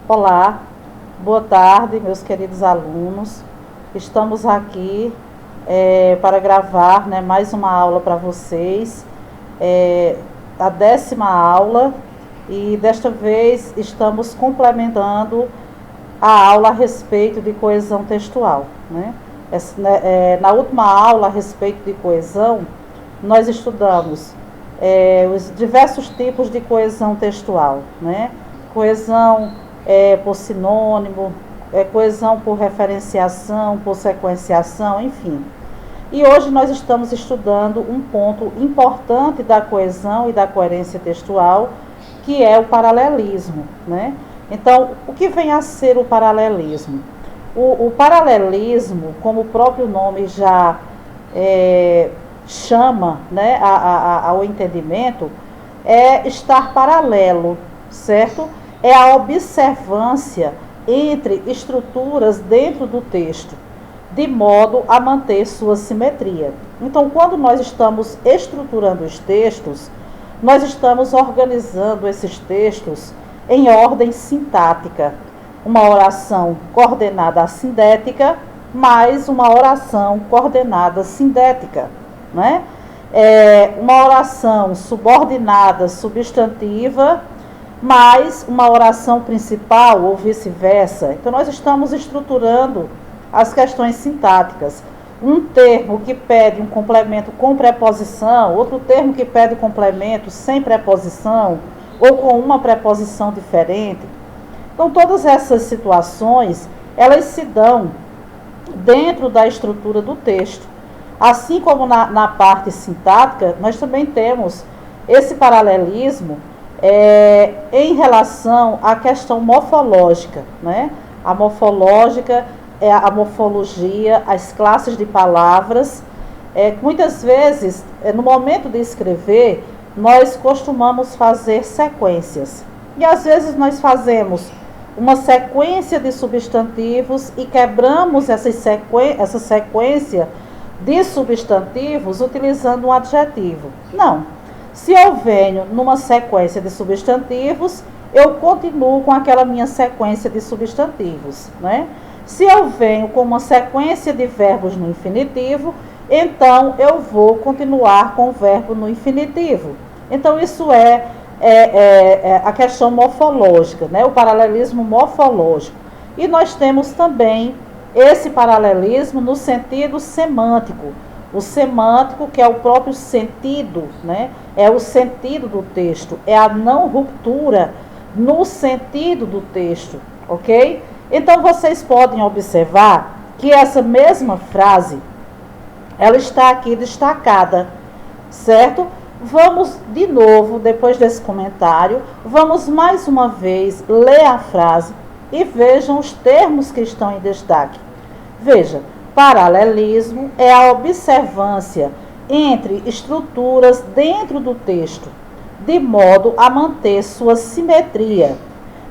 Olá, boa tarde, meus queridos alunos. Estamos aqui para gravar, né, mais uma aula para vocês, a 10ª aula, e desta vez estamos complementando a aula a respeito de coesão textual, né? Na última aula a respeito de coesão, nós estudamos os diversos tipos de coesão textual, né? Coesão por sinônimo, coesão por referenciação, por sequenciação, enfim. E hoje nós estamos estudando um ponto importante da coesão e da coerência textual, que é o paralelismo, né? Então, o que vem a ser o paralelismo? O paralelismo, como o próprio nome já chama, né, ao entendimento, é estar paralelo, certo? É a observância entre estruturas dentro do texto, de modo a manter sua simetria. Então, quando nós estamos estruturando os textos, nós estamos organizando esses textos em ordem sintática. Uma oração coordenada assindética mais uma oração coordenada sindética, né? Uma oração subordinada substantiva mais uma oração principal ou vice-versa. Então, nós estamos estruturando as questões sintáticas. Um termo que pede um complemento com preposição, outro termo que pede complemento sem preposição ou com uma preposição diferente. Então, todas essas situações, elas se dão dentro da estrutura do texto. Assim como na parte sintática, nós também temos esse paralelismo em relação à questão morfológica, né? A morfológica é a morfologia, as classes de palavras. Muitas vezes, no momento de escrever, nós costumamos fazer sequências. E às vezes nós fazemos uma sequência de substantivos e quebramos essa sequência de substantivos utilizando um adjetivo. Não. Se eu venho numa sequência de substantivos, eu continuo com aquela minha sequência de substantivos, né? Se eu venho com uma sequência de verbos no infinitivo, então eu vou continuar com o verbo no infinitivo. Então, isso é a questão morfológica, né? O paralelismo morfológico. E nós temos também esse paralelismo no sentido semântico. O semântico, que é o próprio sentido, né? É o sentido do texto, é a não ruptura no sentido do texto, ok? Então, vocês podem observar que essa mesma frase, ela está aqui destacada, certo? Vamos, de novo, depois desse comentário, vamos mais uma vez ler a frase e vejam os termos que estão em destaque. Veja, paralelismo é a observância entre estruturas dentro do texto, de modo a manter sua simetria.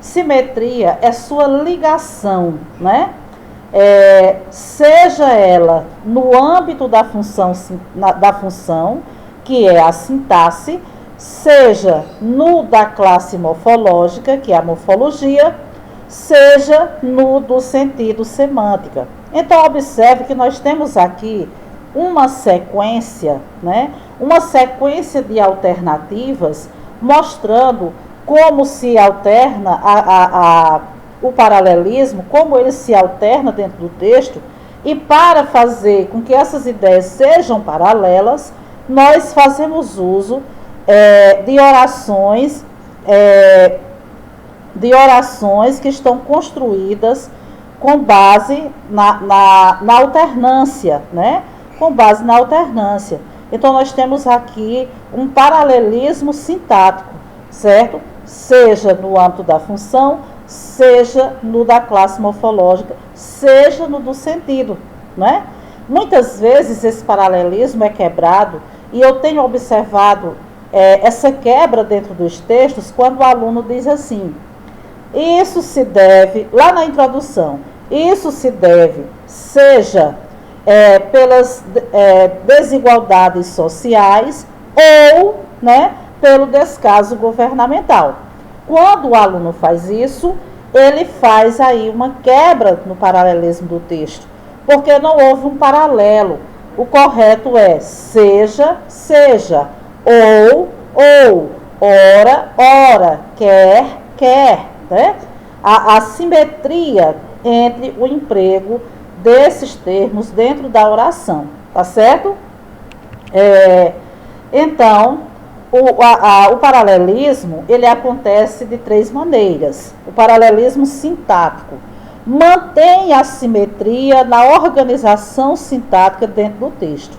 Simetria é sua ligação, né? Seja ela no âmbito da função, que é a sintaxe, seja no da classe morfológica, que é a morfologia, seja no do sentido semântica. Então, observe que nós temos aqui uma sequência, né? Uma sequência de alternativas mostrando como se alterna o paralelismo, como ele se alterna dentro do texto. E para fazer com que essas ideias sejam paralelas, nós fazemos uso de orações que estão construídas com base na alternância, né? Com base na alternância. Então, nós temos aqui um paralelismo sintático, certo? Seja no âmbito da função, seja no da classe morfológica, seja no do sentido, né? Muitas vezes esse paralelismo é quebrado e eu tenho observado essa quebra dentro dos textos quando o aluno diz assim: isso se deve, lá na introdução, isso se deve, seja pelas desigualdades sociais ou, né, pelo descaso governamental. Quando o aluno faz isso, ele faz aí uma quebra no paralelismo do texto, porque não houve um paralelo. O correto é seja, seja, ou, ora, ora, quer, quer, né? A simetria entre o emprego desses termos dentro da oração, tá certo? Então, o paralelismo, ele acontece de três maneiras. O paralelismo sintático mantém a simetria na organização sintática dentro do texto.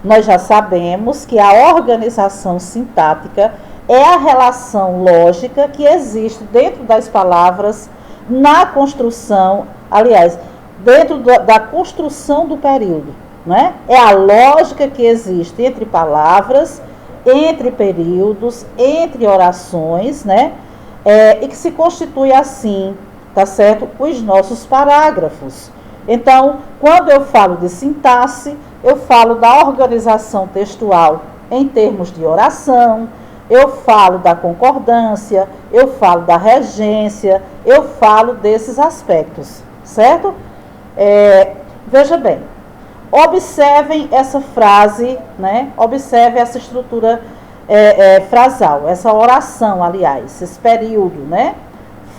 Nós já sabemos que a organização sintática é a relação lógica que existe dentro das palavras na construção, aliás, dentro da construção do período, né? É a lógica que existe entre palavras, entre períodos, entre orações, né? E que se constitui assim, tá certo? Os nossos parágrafos. Então, quando eu falo de sintaxe, eu falo da organização textual em termos de oração, eu falo da concordância, eu falo da regência, eu falo desses aspectos, certo? Veja bem, observem essa frase, né? Observe essa estrutura frasal, essa oração, aliás, esse período, né?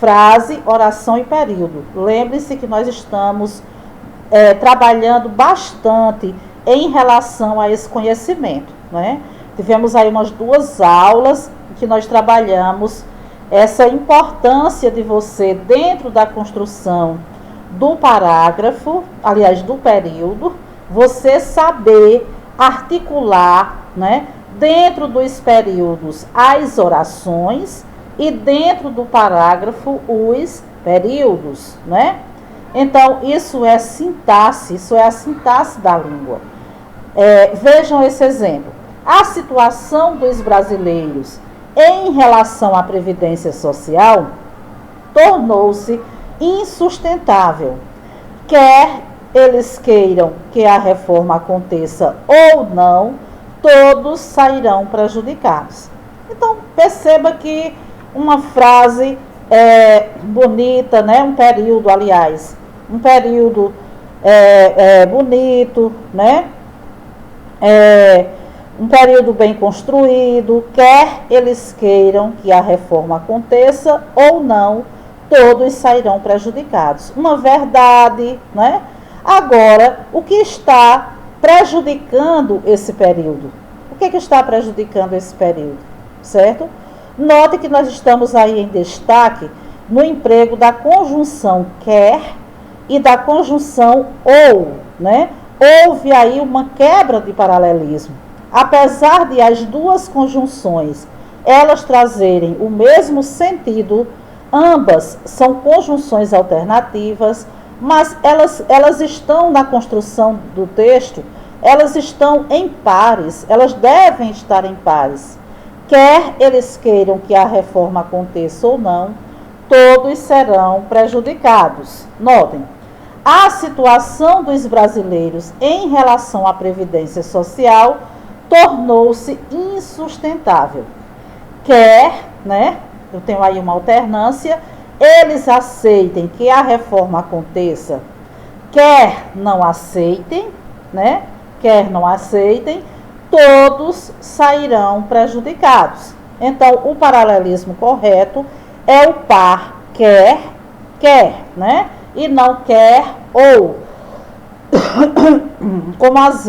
Frase, oração e período. Lembre-se que nós estamos trabalhando bastante em relação a esse conhecimento, né? Tivemos aí umas 2 aulas em que nós trabalhamos essa importância de você, dentro da construção do parágrafo, aliás, do período, você saber articular, né, dentro dos períodos as orações e dentro do parágrafo os períodos, né? Então, isso é sintaxe, isso é a sintaxe da língua. Vejam esse exemplo. A situação dos brasileiros em relação à previdência social tornou-se insustentável. Quer eles queiram que a reforma aconteça ou não, todos sairão prejudicados. Então, perceba que uma frase bonita, né? Um período, aliás, um período bonito, né? Um período bem construído, quer eles queiram que a reforma aconteça ou não, todos sairão prejudicados. Uma verdade, né? Agora, o que está prejudicando esse período? O que está prejudicando esse período? Certo? Note que nós estamos aí em destaque no emprego da conjunção quer e da conjunção ou, né? Houve aí uma quebra de paralelismo. Apesar de as duas conjunções elas trazerem o mesmo sentido, ambas são conjunções alternativas, mas elas estão na construção do texto, elas estão em pares, elas devem estar em pares. Quer eles queiram que a reforma aconteça ou não, todos serão prejudicados. Notem, a situação dos brasileiros em relação à previdência social tornou-se insustentável. Quer, né? Eu tenho aí uma alternância, eles aceitem que a reforma aconteça, quer não aceitem, né? Quer não aceitem, todos sairão prejudicados. Então, o paralelismo correto é o par quer, quer, né? E não quer ou. Como às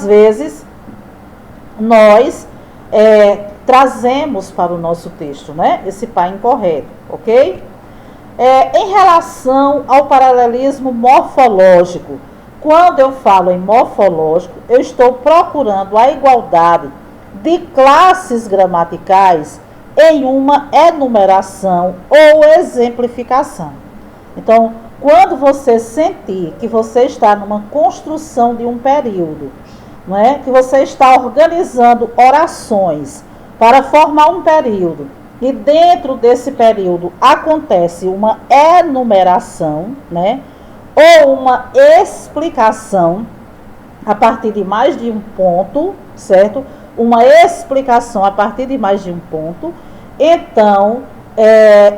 vezes nós trazemos para o nosso texto, né? Esse par incorreto, ok? Em relação ao paralelismo morfológico, quando eu falo em morfológico, eu estou procurando a igualdade de classes gramaticais em uma enumeração ou exemplificação. Então, quando você sentir que você está numa construção de um período, não é? Que você está organizando orações para formar um período, e dentro desse período acontece uma enumeração, né? Ou uma explicação a partir de mais de um ponto, certo? Uma explicação a partir de mais de um ponto. Então,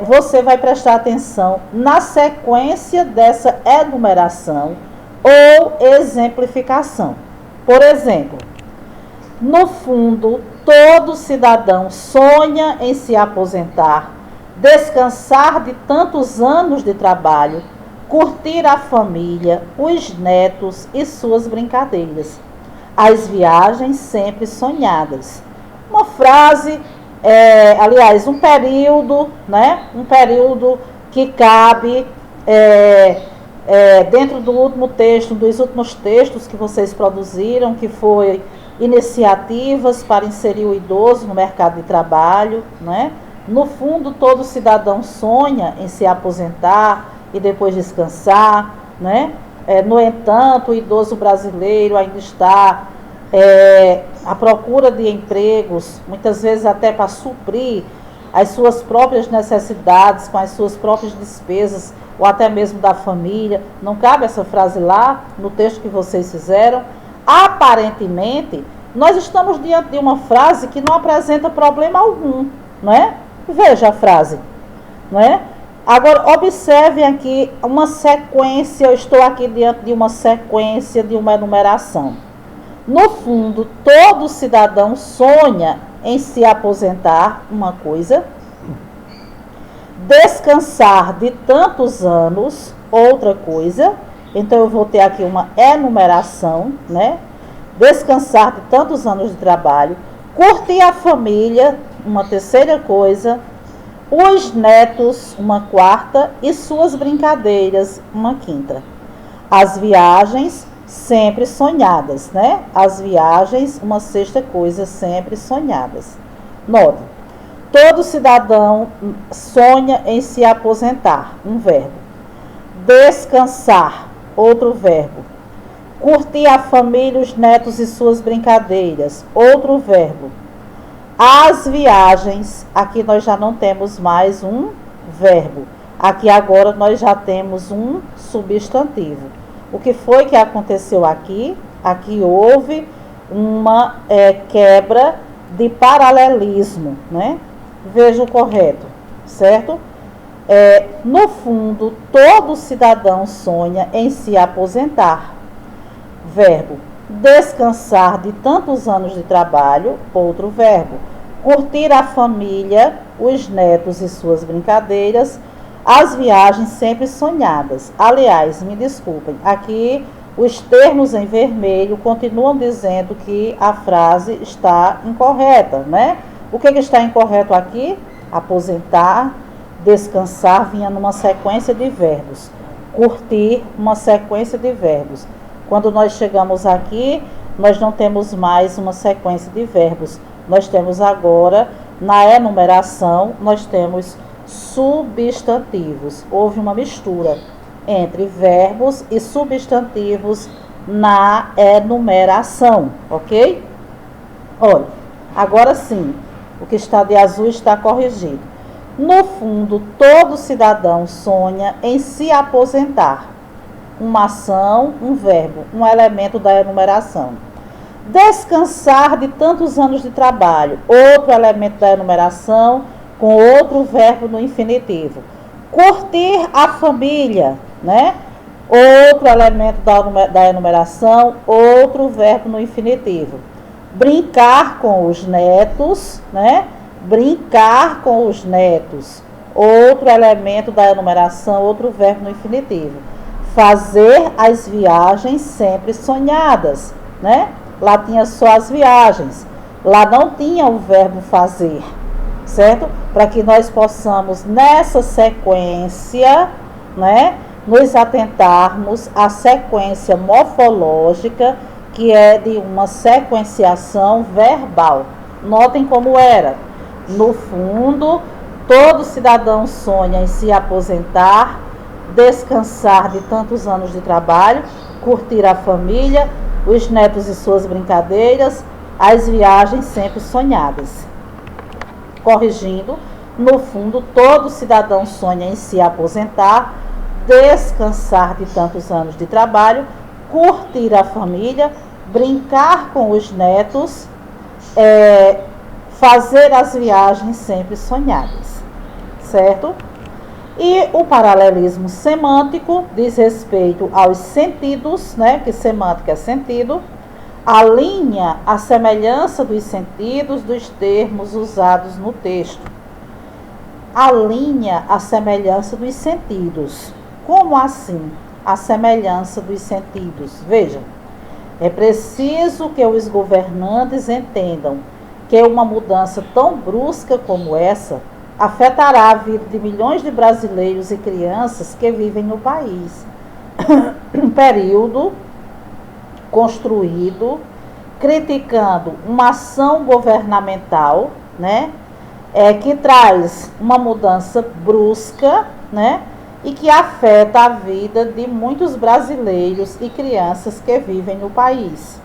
você vai prestar atenção na sequência dessa enumeração ou exemplificação. Por exemplo, no fundo, todo cidadão sonha em se aposentar, descansar de tantos anos de trabalho, curtir a família, os netos e suas brincadeiras. As viagens sempre sonhadas. Uma frase, aliás, um período, né? Um período que cabe dentro do último texto, dos últimos textos que vocês produziram, que foi iniciativas para inserir o idoso no mercado de trabalho, né? No fundo, todo cidadão sonha em se aposentar e depois descansar, né? No entanto, o idoso brasileiro ainda está à procura de empregos, muitas vezes até para suprir as suas próprias necessidades, com as suas próprias despesas, ou até mesmo da família. Não cabe essa frase lá no texto que vocês fizeram. Aparentemente, nós estamos diante de uma frase que não apresenta problema algum, não é? Veja a frase, não é? Agora, observem aqui uma sequência, eu estou aqui diante de uma sequência, de uma enumeração. No fundo, todo cidadão sonha em se aposentar, uma coisa, descansar de tantos anos, outra coisa. Então, eu vou ter aqui uma enumeração, né? Descansar de tantos anos de trabalho, curtir a família, uma terceira coisa, os netos, uma quarta, e suas brincadeiras, uma quinta. As viagens sempre sonhadas, né? As viagens, uma sexta coisa, sempre sonhadas. Note, todo cidadão sonha em se aposentar, um verbo. Descansar, outro verbo. Curtir a família, os netos e suas brincadeiras, outro verbo. As viagens, aqui nós já não temos mais um verbo. Aqui agora nós já temos um substantivo. O que foi que aconteceu aqui? Aqui houve uma quebra de paralelismo, né? Veja o correto, certo? No fundo, todo cidadão sonha em se aposentar. Verbo, descansar de tantos anos de trabalho, outro verbo. Curtir a família, os netos e suas brincadeiras, as viagens sempre sonhadas. Aliás, me desculpem, aqui os termos em vermelho continuam dizendo que a frase está incorreta, né? O que está incorreto aqui? Aposentar, descansar, vinha numa sequência de verbos. Curtir, uma sequência de verbos. Quando nós chegamos aqui, nós não temos mais uma sequência de verbos. Nós temos agora, na enumeração, nós temos substantivos. Houve uma mistura entre verbos e substantivos na enumeração, ok? Olha, agora sim, o que está de azul está corrigido. No fundo, todo cidadão sonha em se aposentar. Uma ação, um verbo, um elemento da enumeração. Descansar de tantos anos de trabalho, outro elemento da enumeração, com outro verbo no infinitivo. Curtir a família, né? Outro elemento da enumeração, outro verbo no infinitivo. Brincar com os netos, né? Brincar com os netos, outro elemento da enumeração, outro verbo no infinitivo. Fazer as viagens sempre sonhadas, né? Lá tinha só as viagens, lá não tinha o verbo fazer, certo? Para que nós possamos, nessa sequência, né, nos atentarmos à sequência morfológica, que é de uma sequenciação verbal. Notem como era. No fundo, todo cidadão sonha em se aposentar, descansar de tantos anos de trabalho, curtir a família, os netos e suas brincadeiras, as viagens sempre sonhadas. Corrigindo, no fundo, todo cidadão sonha em se aposentar, descansar de tantos anos de trabalho, curtir a família, brincar com os netos, fazer as viagens sempre sonhadas. certo? E o paralelismo semântico diz respeito aos sentidos, né? Que semântica é sentido, alinha a semelhança dos sentidos dos termos usados no texto. Alinha a semelhança dos sentidos. Como assim a semelhança dos sentidos? Veja, é preciso que os governantes entendam que uma mudança tão brusca como essa afetará a vida de milhões de brasileiros e crianças que vivem no país. Um período construído criticando uma ação governamental, né, que traz uma mudança brusca, né, e que afeta a vida de muitos brasileiros e crianças que vivem no país.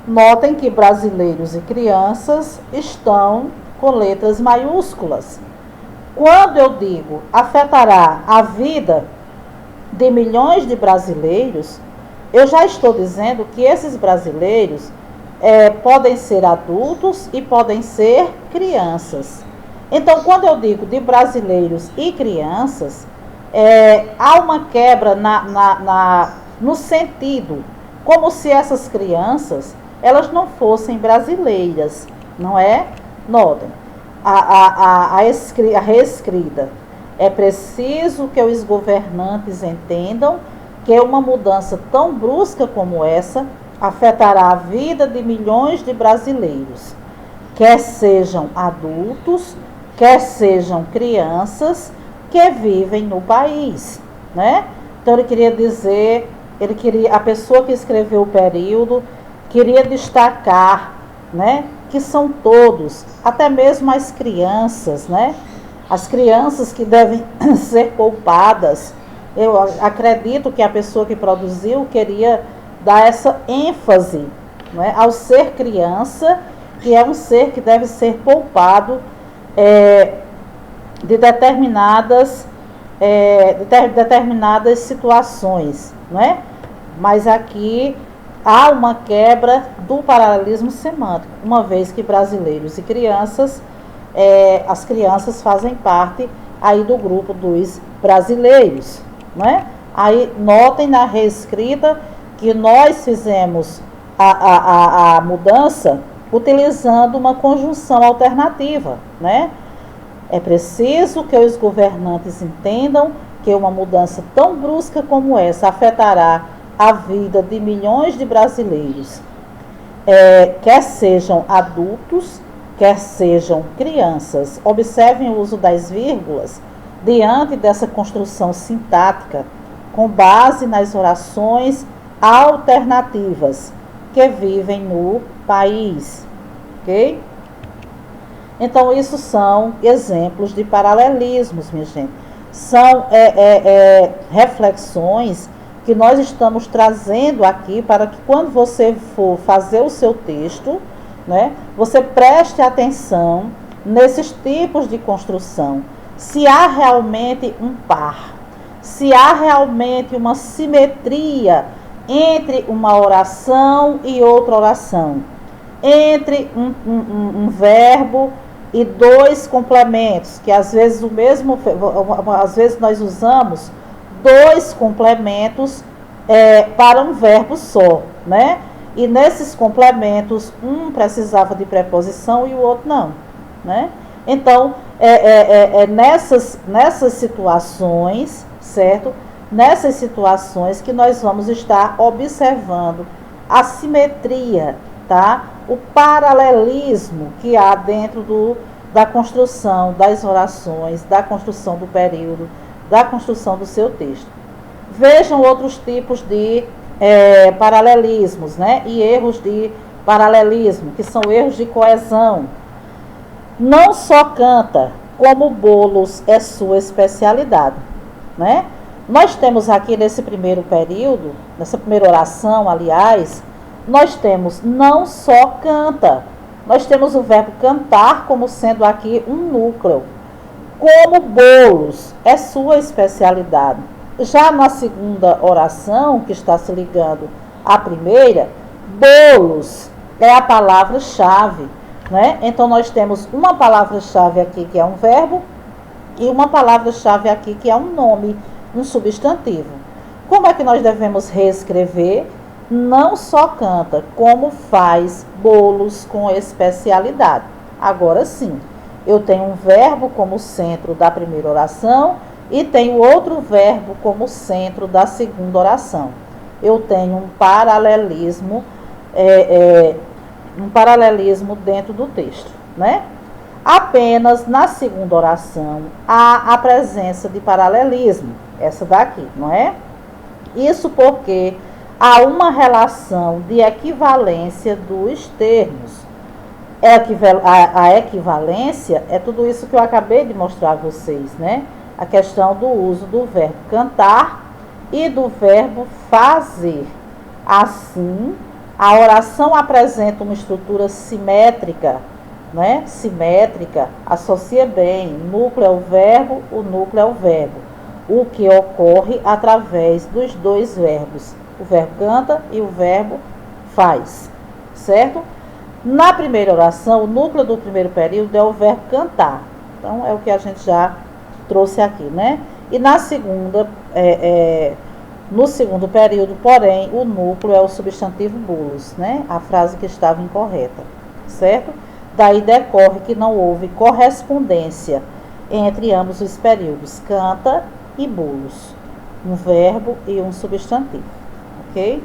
Notem que brasileiros e crianças estão com letras maiúsculas. Quando eu digo afetará a vida de milhões de brasileiros, eu já estou dizendo que esses brasileiros podem ser adultos e podem ser crianças. Então, quando eu digo de brasileiros e crianças, há uma quebra no sentido, como se essas crianças elas não fossem brasileiras, não é? Notem, a reescrita. É preciso que os governantes entendam que uma mudança tão brusca como essa afetará a vida de milhões de brasileiros, quer sejam adultos, quer sejam crianças que vivem no país, né? Então ele queria dizer, a pessoa que escreveu o período queria destacar, né, que são todos, até mesmo as crianças, né? As crianças que devem ser poupadas. Eu acredito que a pessoa que produziu queria dar essa ênfase, né, ao ser criança, que é um ser que deve ser poupado de determinadas situações, né? Mas aqui há uma quebra do paralelismo semântico, uma vez que brasileiros e crianças, as crianças fazem parte aí do grupo dos brasileiros, né? Aí notem na reescrita que nós fizemos a mudança utilizando uma conjunção alternativa, né? É preciso que os governantes entendam que uma mudança tão brusca como essa afetará a vida de milhões de brasileiros, quer sejam adultos, quer sejam crianças. Observem o uso das vírgulas diante dessa construção sintática, com base nas orações alternativas que vivem no país, ok? Então, isso são exemplos de paralelismos, minha gente. São reflexões que nós estamos trazendo aqui para que quando você for fazer o seu texto, né, você preste atenção nesses tipos de construção. Se há realmente um par, se há realmente uma simetria entre uma oração e outra oração, entre um verbo e dois complementos, que às vezes às vezes nós usamos dois complementos para um verbo só, né? E nesses complementos, um precisava de preposição e o outro não, né? Então, nessas situações, certo? Nessas situações que nós vamos estar observando a simetria, tá? O paralelismo que há dentro da construção das orações, da construção do período, da construção do seu texto. Vejam outros tipos de paralelismos, né? E erros de paralelismo, que são erros de coesão. Não só canta, como bolos é sua especialidade, né? Nós temos aqui nesse primeiro período, nessa primeira oração, aliás, nós temos não só canta, nós temos o verbo cantar como sendo aqui um núcleo. Como bolos é sua especialidade. Já na segunda oração, que está se ligando à primeira, bolos é a palavra-chave, né? Então, nós temos uma palavra-chave aqui, que é um verbo, e uma palavra-chave aqui que é um nome, um substantivo. Como é que nós devemos reescrever? Não só canta, como faz bolos com especialidade. Agora sim, eu tenho um verbo como centro da primeira oração e tenho outro verbo como centro da segunda oração. Eu tenho um paralelismo, dentro do texto, né? Apenas na segunda oração há a presença de paralelismo, essa daqui, não é? Isso porque há uma relação de equivalência dos termos. A equivalência é tudo isso que eu acabei de mostrar a vocês, né? A questão do uso do verbo cantar e do verbo fazer. Assim, a oração apresenta uma estrutura simétrica, né? Simétrica, associa bem, núcleo é o verbo, o núcleo é o verbo. O que ocorre através dos dois verbos, o verbo canta e o verbo faz, certo? Na primeira oração, o núcleo do primeiro período é o verbo cantar. Então, é o que a gente já trouxe aqui, né? E na segunda, no segundo período, porém, o núcleo é o substantivo bulos, né? A frase que estava incorreta, certo? Daí decorre que não houve correspondência entre ambos os períodos, canta e bulos, um verbo e um substantivo, ok?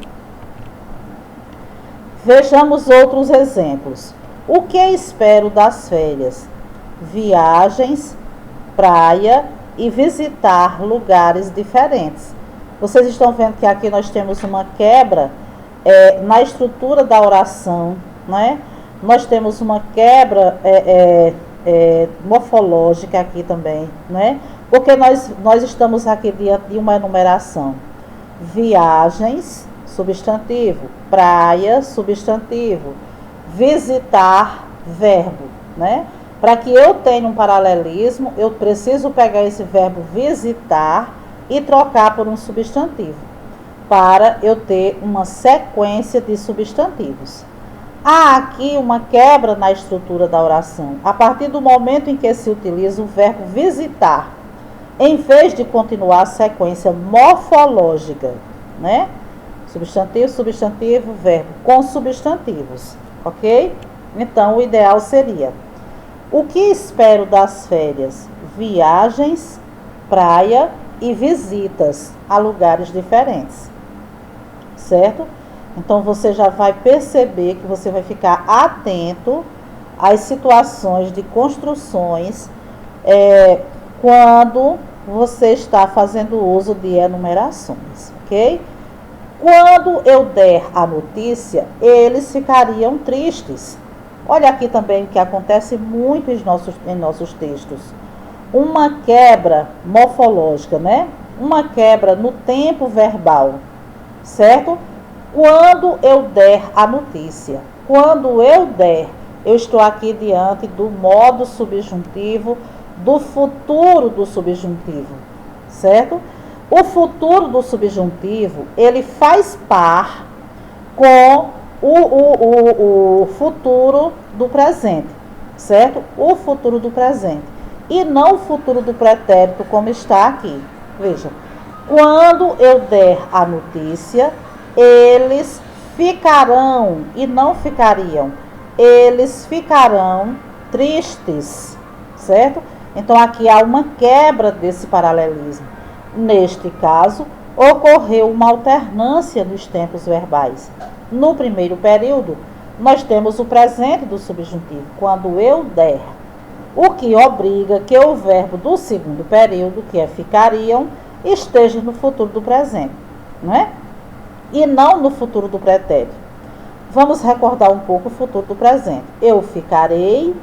Vejamos outros exemplos. O que espero das férias? Viagens, praia e visitar lugares diferentes. Vocês estão vendo que aqui nós temos uma quebra na estrutura da oração, né? Nós temos uma quebra morfológica aqui também, né? Porque nós estamos aqui diante de uma enumeração. Viagens, substantivo. Praia, substantivo. Visitar, verbo, né? Para que eu tenha um paralelismo, eu preciso pegar esse verbo visitar e trocar por um substantivo, para eu ter uma sequência de substantivos. Há aqui uma quebra na estrutura da oração. A partir do momento em que se utiliza o verbo visitar, em vez de continuar a sequência morfológica, né? Substantivo, substantivo, verbo, com substantivos, ok? Então, o ideal seria: o que espero das férias? Viagens, praia e visitas a lugares diferentes, certo? Então, você já vai perceber que você vai ficar atento às situações de construções quando você está fazendo uso de enumerações, ok? Quando eu der a notícia, eles ficariam tristes. Olha aqui também o que acontece muito em nossos textos. Uma quebra morfológica, né? Uma quebra no tempo verbal, certo? Quando eu der a notícia. Quando eu der, eu estou aqui diante do modo subjuntivo, do futuro do subjuntivo, certo? O futuro do subjuntivo, ele faz par com o futuro do presente, certo? O futuro do presente. E não o futuro do pretérito, como está aqui. Veja, quando eu der a notícia, eles ficarão, e não ficariam, eles ficarão tristes, certo? Então, aqui há uma quebra desse paralelismo. Neste caso, ocorreu uma alternância nos tempos verbais. No primeiro período, nós temos o presente do subjuntivo, quando eu der, o que obriga que o verbo do segundo período, que é ficariam, esteja no futuro do presente, não é? E não no futuro do pretérito. Vamos recordar um pouco o futuro do presente. Eu ficarei,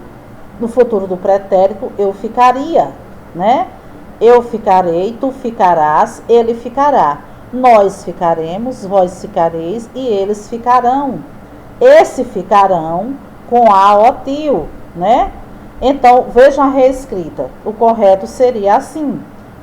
no futuro do pretérito, eu ficaria, né? Eu ficarei, tu ficarás, ele ficará. Nós ficaremos, vós ficareis e eles ficarão. Esse ficarão com a o tio, né? Então, vejam a reescrita. O correto seria assim: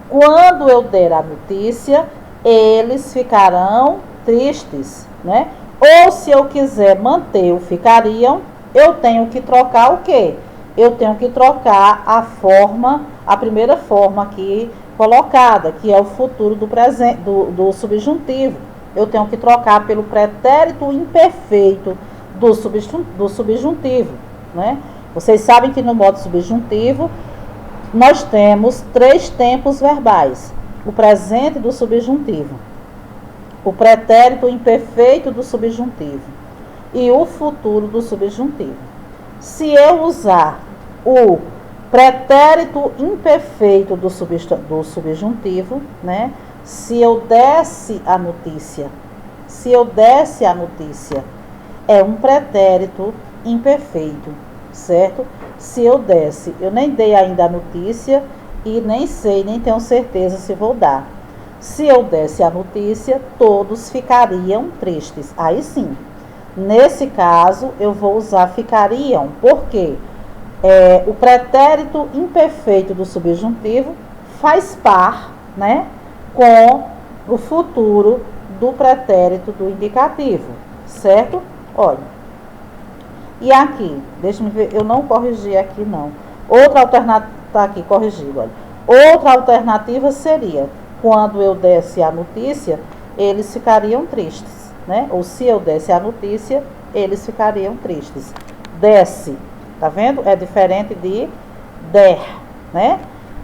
quando eu der a notícia, eles ficarão tristes, né? Ou se eu quiser manter o ficariam, eu tenho que trocar o quê? Eu tenho que trocar a forma, a primeira forma aqui colocada, que é o futuro do presente, do subjuntivo. Eu tenho que trocar pelo pretérito imperfeito do subjuntivo, né? Vocês sabem que no modo subjuntivo nós temos 3 tempos verbais: o presente do subjuntivo, o pretérito imperfeito do subjuntivo e o futuro do subjuntivo. Se eu usar o pretérito imperfeito do subjuntivo, né? Se eu desse a notícia, é um pretérito imperfeito, certo? Se eu desse, eu nem dei ainda a notícia e nem sei, nem tenho certeza se vou dar. Se eu desse a notícia, todos ficariam tristes. Aí sim, nesse caso, eu vou usar ficariam, porque o pretérito imperfeito do subjuntivo faz par, né, com o futuro do pretérito do indicativo, certo? Olha, e aqui, deixa-me ver, eu não corrigi aqui não. Outra alternativa, tá aqui, corrigido, olha. Outra alternativa seria, quando eu desse a notícia, eles ficariam tristes, né? Ou se eu desse a notícia, eles ficariam tristes. Desce, tá vendo? É diferente de der, né?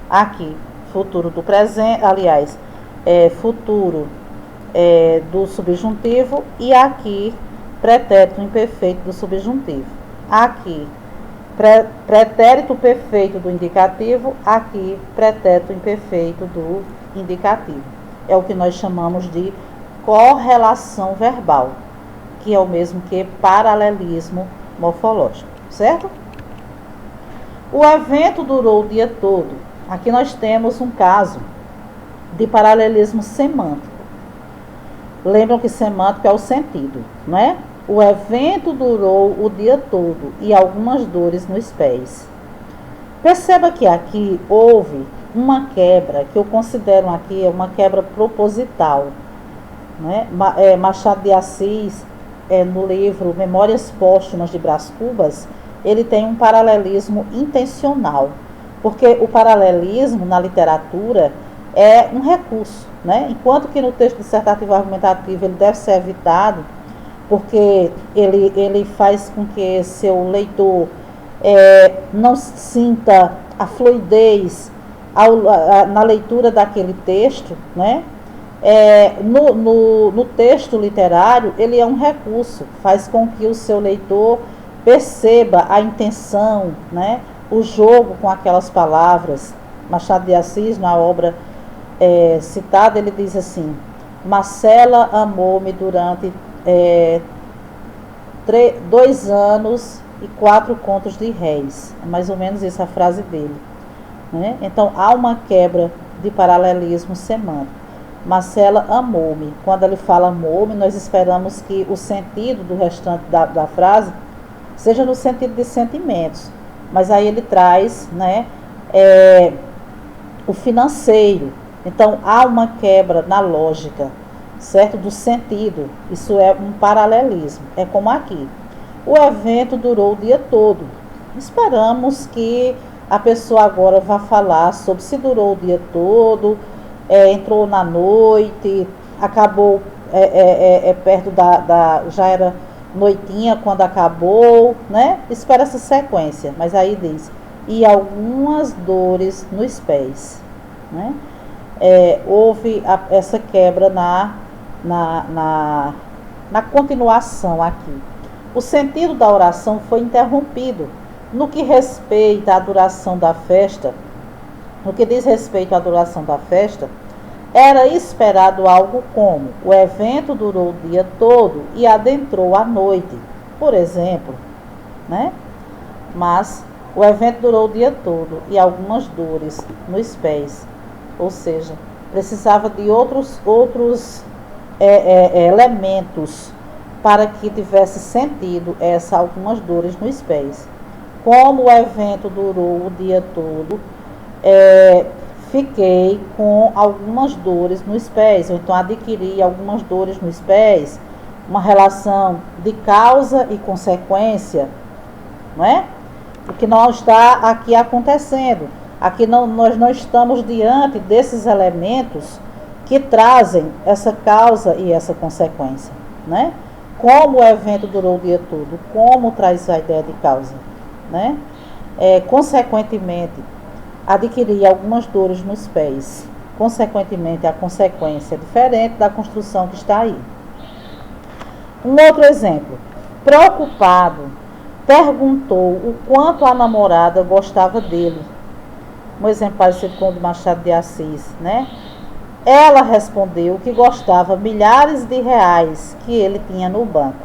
Aqui, futuro do presente, aliás, futuro do subjuntivo, e aqui, pretérito imperfeito do subjuntivo. Aqui, pretérito perfeito do indicativo, aqui, pretérito imperfeito do indicativo. É o que nós chamamos de correlação verbal, que é o mesmo que paralelismo morfológico, certo? O evento durou o dia todo. Aqui nós temos um caso de paralelismo semântico. Lembram que semântico é o sentido, não é? O evento durou o dia todo e algumas dores nos pés. Perceba que aqui houve uma quebra, que eu considero aqui uma quebra proposital, né? Machado de Assis, no livro Memórias Póstumas de Brás Cubas, ele tem um paralelismo intencional, porque o paralelismo na literatura é um recurso, né? Enquanto que no texto dissertativo argumentativo ele deve ser evitado, porque ele faz com que seu leitor não sinta a fluidez na leitura daquele texto, né? No texto literário, ele é um recurso, faz com que o seu leitor perceba a intenção, né? O jogo com aquelas palavras. Machado de Assis, na obra citada, ele diz assim: Marcela amou-me durante 2 anos e 4 contos de réis. É mais ou menos essa a frase dele, né? Então, há uma quebra de paralelismo semântico. Marcela amou-me. Quando ele fala amou-me, nós esperamos que o sentido do restante da frase seja no sentido de sentimentos. Mas aí ele traz, né, o financeiro. Então, há uma quebra na lógica, certo? Do sentido. Isso é um paralelismo. É como aqui. O evento durou o dia todo. Esperamos que a pessoa agora vá falar sobre se durou o dia todo, entrou na noite, acabou perto já era noitinha quando acabou, né? Espera essa sequência. Mas aí diz, e algumas dores nos pés, né? Houve essa quebra na continuação aqui. O sentido da oração foi interrompido. No que respeita à duração da festa, no que diz respeito à duração da festa, era esperado algo como: o evento durou o dia todo e adentrou a noite, por exemplo, né? Mas o evento durou o dia todo e algumas dores nos pés. Ou seja, precisava de outros elementos para que tivesse sentido algumas dores nos pés. Como o evento durou o dia todo, fiquei com algumas dores nos pés, ou então adquiri algumas dores nos pés, uma relação de causa e consequência, não é? O que não está aqui acontecendo. Aqui nós não estamos diante desses elementos que trazem essa causa e essa consequência, né? Como o evento durou o dia todo, como traz a ideia de causa, né? Consequentemente, adquirir algumas dores nos pés. Consequentemente, a consequência é diferente da construção que está aí. Um outro exemplo. Preocupado, perguntou o quanto a namorada gostava dele. Um exemplo parecido com o de Machado de Assis, né? Ela respondeu que gostava milhares de reais que ele tinha no banco.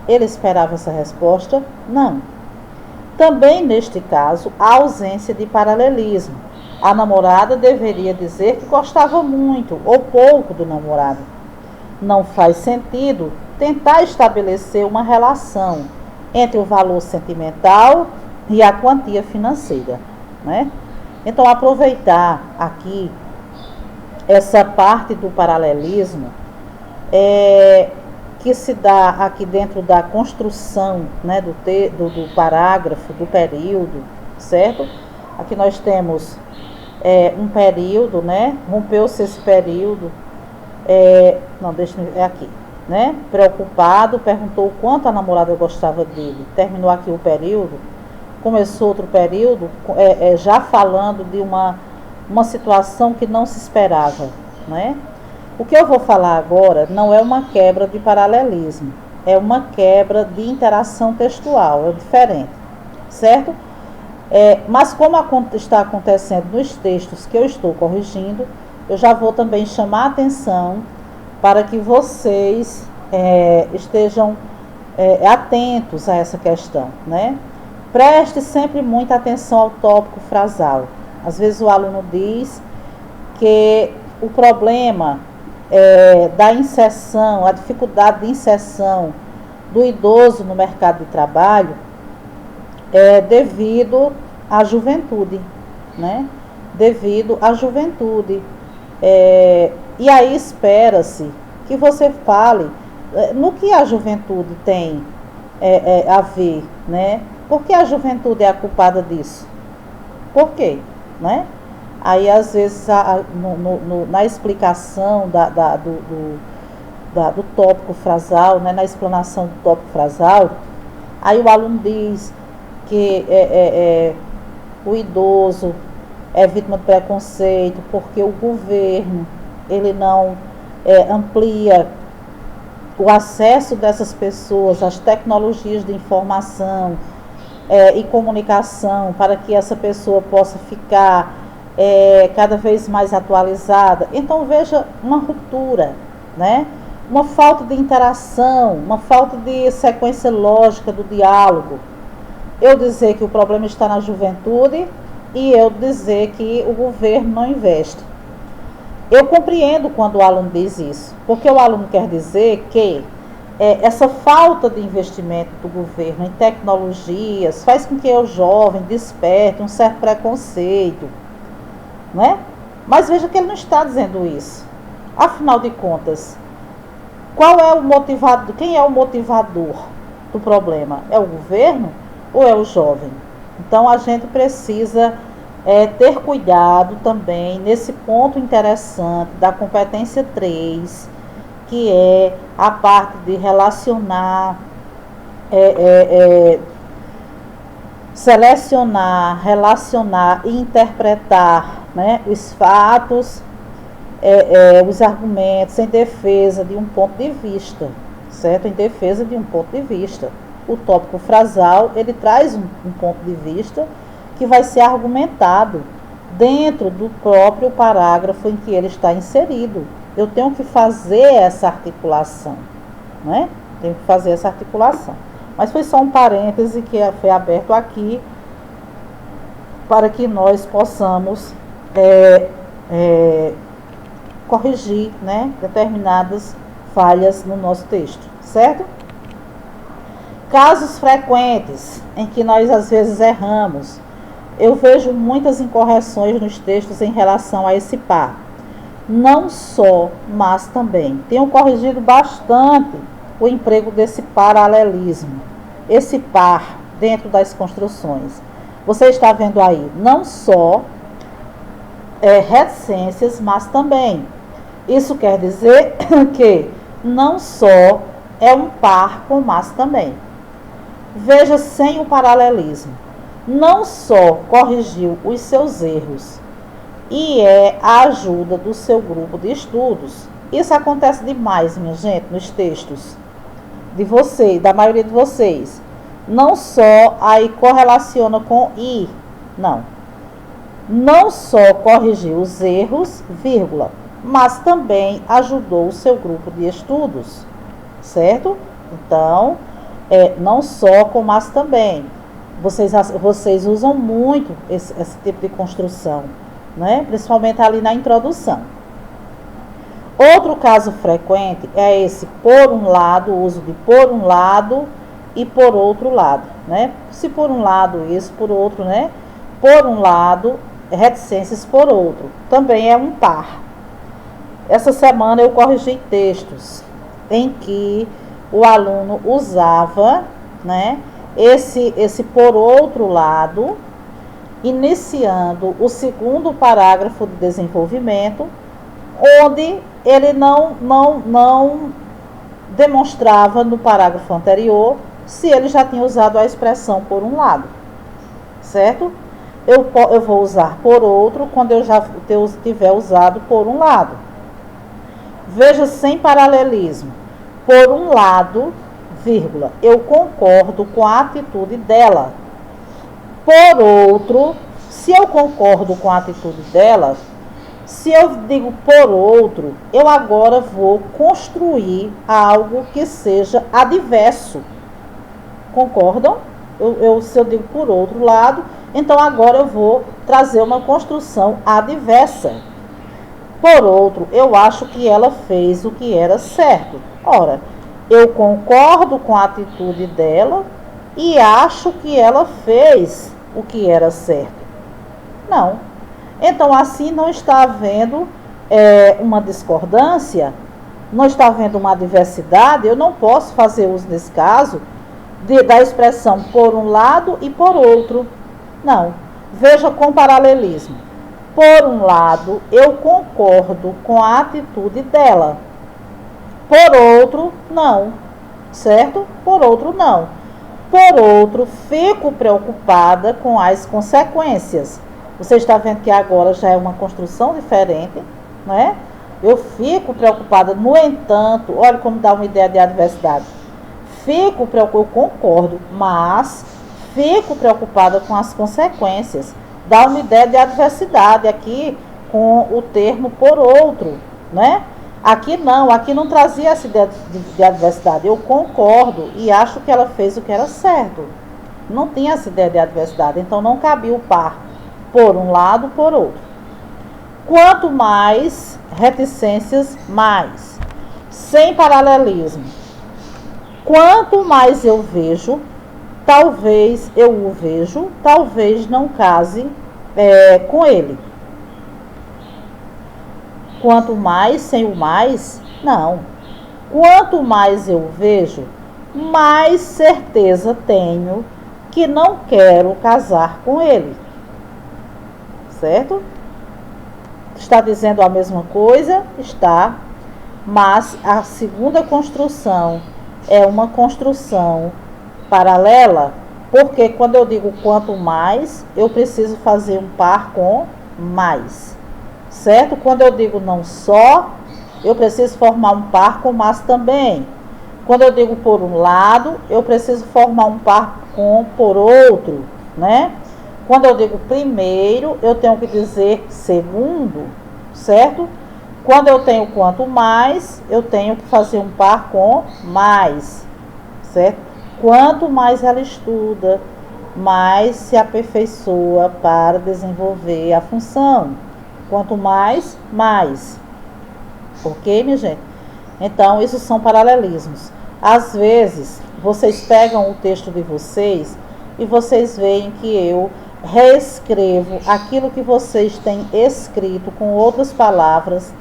Ele esperava essa resposta? Não. Também neste caso, há ausência de paralelismo. A namorada deveria dizer que gostava muito ou pouco do namorado. Não faz sentido tentar estabelecer uma relação entre o valor sentimental e a quantia financeira, né? Então, aproveitar aqui essa parte do paralelismo que se dá aqui dentro da construção, né, do parágrafo, do período, certo? Aqui nós temos um período, né? Rompeu-se esse período, aqui, né? Preocupado, perguntou o quanto a namorada gostava dele. Terminou aqui o período, começou outro período, já falando de uma situação que não se esperava, né? O que eu vou falar agora não é uma quebra de paralelismo, é uma quebra de interação textual, é diferente, certo? Mas como está acontecendo nos textos que eu estou corrigindo, eu já vou também chamar a atenção para que vocês estejam atentos a essa questão, né? Preste sempre muita atenção ao tópico frasal. Às vezes o aluno diz que o problema da inserção, a dificuldade de inserção do idoso no mercado de trabalho devido à juventude, né? Devido à juventude. E aí espera-se que você fale no que a juventude tem a ver, né? Por que a juventude é a culpada disso? Por quê? Né? Aí, às vezes, na explicação do tópico frasal, né, na explanação do tópico frasal, aí o aluno diz que o idoso é vítima de preconceito porque o governo ele não amplia o acesso dessas pessoas às tecnologias de informação e comunicação para que essa pessoa possa ficar cada vez mais atualizada. Então veja uma ruptura, né? Uma falta de interação, uma falta de sequência lógica do diálogo. Eu dizer que o problema está na juventude e eu dizer que o governo não investe. Eu compreendo quando o aluno diz isso, porque o aluno quer dizer que essa falta de investimento do governo em tecnologias faz com que o jovem desperte um certo preconceito, né? Mas veja que ele não está dizendo isso. Afinal de contas, qual é o motivador? Quem é o motivador do problema? É o governo ou é o jovem? Então a gente precisa ter cuidado também nesse ponto interessante da competência 3, que é a parte de relacionar, selecionar, relacionar e interpretar, né, os fatos, os argumentos em defesa de um ponto de vista, certo? Em defesa de um ponto de vista. O tópico frasal, ele traz um ponto de vista que vai ser argumentado dentro do próprio parágrafo em que ele está inserido. Eu tenho que fazer essa articulação, né? Tenho que fazer essa articulação. Mas foi só um parêntese que foi aberto aqui para que nós possamos corrigir, né, determinadas falhas no nosso texto, certo? Casos frequentes em que nós às vezes erramos. Eu vejo muitas incorreções nos textos em relação a esse par. Não só, mas também. Tenho corrigido bastante o emprego desse paralelismo, esse par dentro das construções. Você está vendo aí não só reticências, mas também. Isso quer dizer que não só é um par com mas também. Veja sem o paralelismo. Não só corrigiu os seus erros e é a ajuda do seu grupo de estudos. Isso acontece demais, minha gente, nos textos de vocês, da maioria de vocês. Não só aí correlaciona com e, não. Não só corrigiu os erros, vírgula, mas também ajudou o seu grupo de estudos, certo? Então, não só com mas também. Vocês usam muito esse tipo de construção, né? Principalmente ali na introdução. Outro caso frequente é esse por um lado, o uso de por um lado e por outro lado, né? Se por um lado isso, por outro, né? Por um lado, reticências por outro. Também é um par. Essa semana eu corrigi textos em que o aluno usava, né, esse por outro lado, iniciando o segundo parágrafo de desenvolvimento, onde ele não demonstrava no parágrafo anterior se ele já tinha usado a expressão por um lado, certo? Eu vou usar por outro quando eu já tiver usado por um lado. Veja sem paralelismo. Por um lado, vírgula, eu concordo com a atitude dela. Por outro, se eu concordo com a atitude dela, se eu digo por outro, eu agora vou construir algo que seja adverso. Concordam? Se eu digo por outro lado, então agora eu vou trazer uma construção adversa. Por outro, eu acho que ela fez o que era certo. Ora, eu concordo com a atitude dela e acho que ela fez o que era certo. Não. Então, assim não está havendo uma discordância, não está havendo uma adversidade. Eu não posso fazer uso, nesse caso, da expressão por um lado e por outro. Não. Veja com paralelismo. Por um lado, eu concordo com a atitude dela. Por outro, não. Certo? Por outro, não. Por outro, fico preocupada com as consequências. Você está vendo que agora já é uma construção diferente, né? Eu fico preocupada, no entanto, olha como dá uma ideia de adversidade. Fico preocupada, eu concordo, mas fico preocupada com as consequências. Dá uma ideia de adversidade aqui com o termo por outro, né? Aqui não trazia essa ideia de adversidade. Eu concordo e acho que ela fez o que era certo. Não tinha essa ideia de adversidade, então não cabia o par por um lado, por outro. Quanto mais reticências, mais. Sem paralelismo. Quanto mais eu vejo, talvez eu o vejo, talvez não case com ele. Quanto mais, sem o mais, não. Quanto mais eu vejo, mais certeza tenho que não quero casar com ele. Certo? Está dizendo a mesma coisa? Está. Mas a segunda construção é uma construção paralela, porque quando eu digo quanto mais, eu preciso fazer um par com mais. Certo? Quando eu digo não só, eu preciso formar um par com mas também. Quando eu digo por um lado, eu preciso formar um par com por outro, né? Quando eu digo primeiro, eu tenho que dizer segundo, certo? Quando eu tenho quanto mais, eu tenho que fazer um par com mais, certo? Quanto mais ela estuda, mais se aperfeiçoa para desenvolver a função. Quanto mais, mais. Ok, minha gente? Então, isso são paralelismos. Às vezes, vocês pegam o texto de vocês e vocês veem que eu reescrevo aquilo que vocês têm escrito com outras palavras,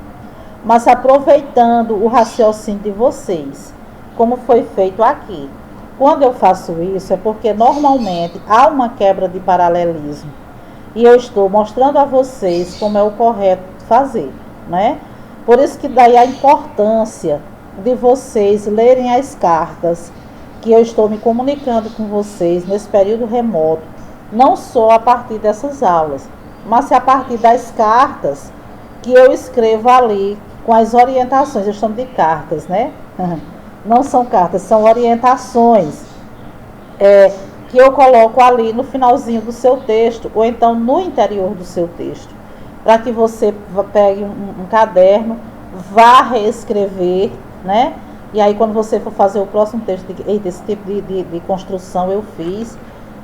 mas aproveitando o raciocínio de vocês, como foi feito aqui. Quando eu faço isso, é porque normalmente há uma quebra de paralelismo. E eu estou mostrando a vocês como é o correto fazer, né? Por isso que daí a importância de vocês lerem as cartas que eu estou me comunicando com vocês nesse período remoto, não só a partir dessas aulas, mas a partir das cartas que eu escrevo ali com as orientações. Eu chamo de cartas, né? Não são cartas, são orientações que eu coloco ali no finalzinho do seu texto, ou então no interior do seu texto, para que você pegue um caderno, vá reescrever, né? E aí quando você for fazer o próximo texto, esse tipo de construção eu fiz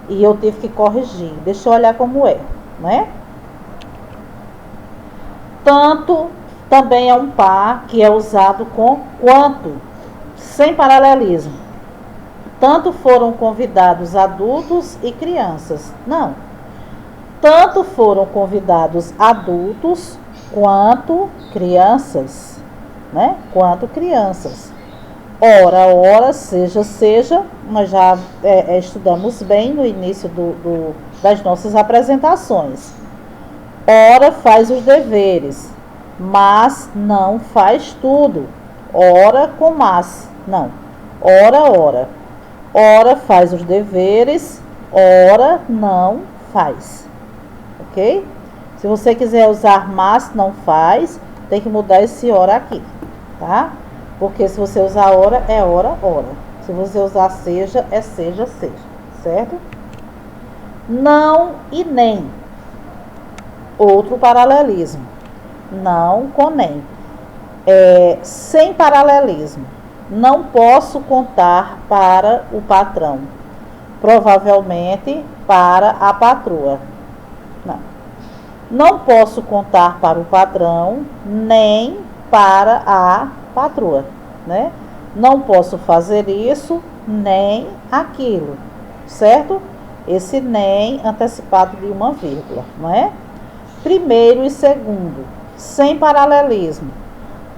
e eu tive que corrigir. Deixa eu olhar como é, né? Tanto também é um par que é usado com quanto, sem paralelismo. Tanto foram convidados adultos e crianças. Não. Tanto foram convidados adultos quanto crianças, né? Quanto crianças. Ora, ora, seja, seja. Nós já estudamos bem no início das nossas apresentações. Ora, faz os deveres, mas não faz tudo. Ora com mas, não. Ora, ora. Ora faz os deveres, ora não faz. Ok? Se você quiser usar mas não faz, tem que mudar esse ora aqui, tá? Porque se você usar ora, é ora, ora. Se você usar seja, é seja, seja. Certo? Não e nem. Outro paralelismo. Não com nem. Sem paralelismo. Não posso contar para o patrão. Provavelmente para a patroa. Não. Não posso contar para o patrão, nem para a patroa, né? Não posso fazer isso, nem aquilo, certo? Esse nem antecipado de uma vírgula, não é? Primeiro e segundo, sem paralelismo.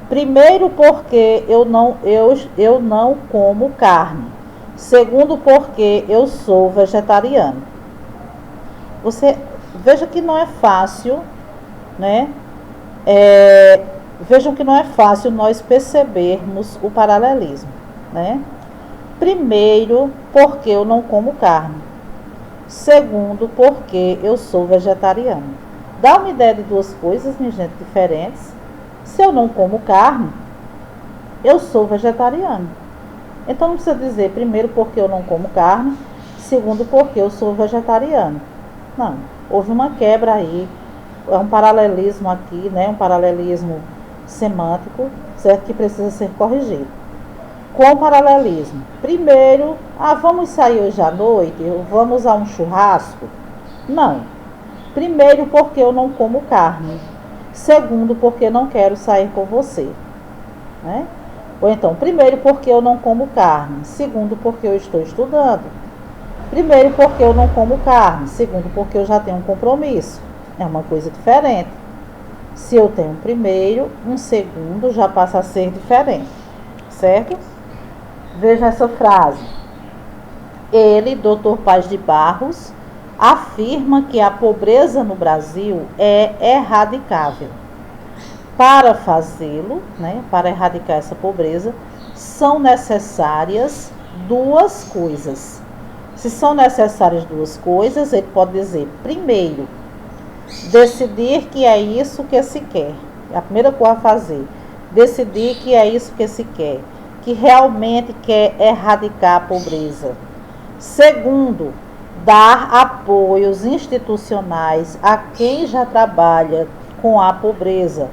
Primeiro, porque eu não como carne. Segundo, porque eu sou vegetariano. Você veja que não é fácil, né? Vejam que não é fácil nós percebermos o paralelismo, né? Primeiro, porque eu não como carne. Segundo, porque eu sou vegetariano. Dá uma ideia de duas coisas, minha gente, diferentes. Se eu não como carne, eu sou vegetariano. Então não precisa dizer primeiro porque eu não como carne, segundo porque eu sou vegetariano. Não, houve uma quebra aí, é um paralelismo aqui, né? Um paralelismo semântico, certo? Que precisa ser corrigido. Com paralelismo. Primeiro, vamos sair hoje à noite, vamos a um churrasco? Não. Primeiro, porque eu não como carne. Segundo, porque não quero sair com você, né? Ou então, primeiro, porque eu não como carne. Segundo, porque eu estou estudando. Primeiro, porque eu não como carne. Segundo, porque eu já tenho um compromisso. É uma coisa diferente. Se eu tenho um primeiro, um segundo já passa a ser diferente, certo? Veja essa frase. Ele, Dr. Paz de Barros, afirma que a pobreza no Brasil é erradicável. Para fazê-lo, né, para erradicar essa pobreza, são necessárias duas coisas. Se são necessárias duas coisas, ele pode dizer, primeiro, decidir que é isso que se quer. É a primeira coisa a fazer. Decidir que é isso que se quer. Que realmente quer erradicar a pobreza. Segundo, dar apoios institucionais a quem já trabalha com a pobreza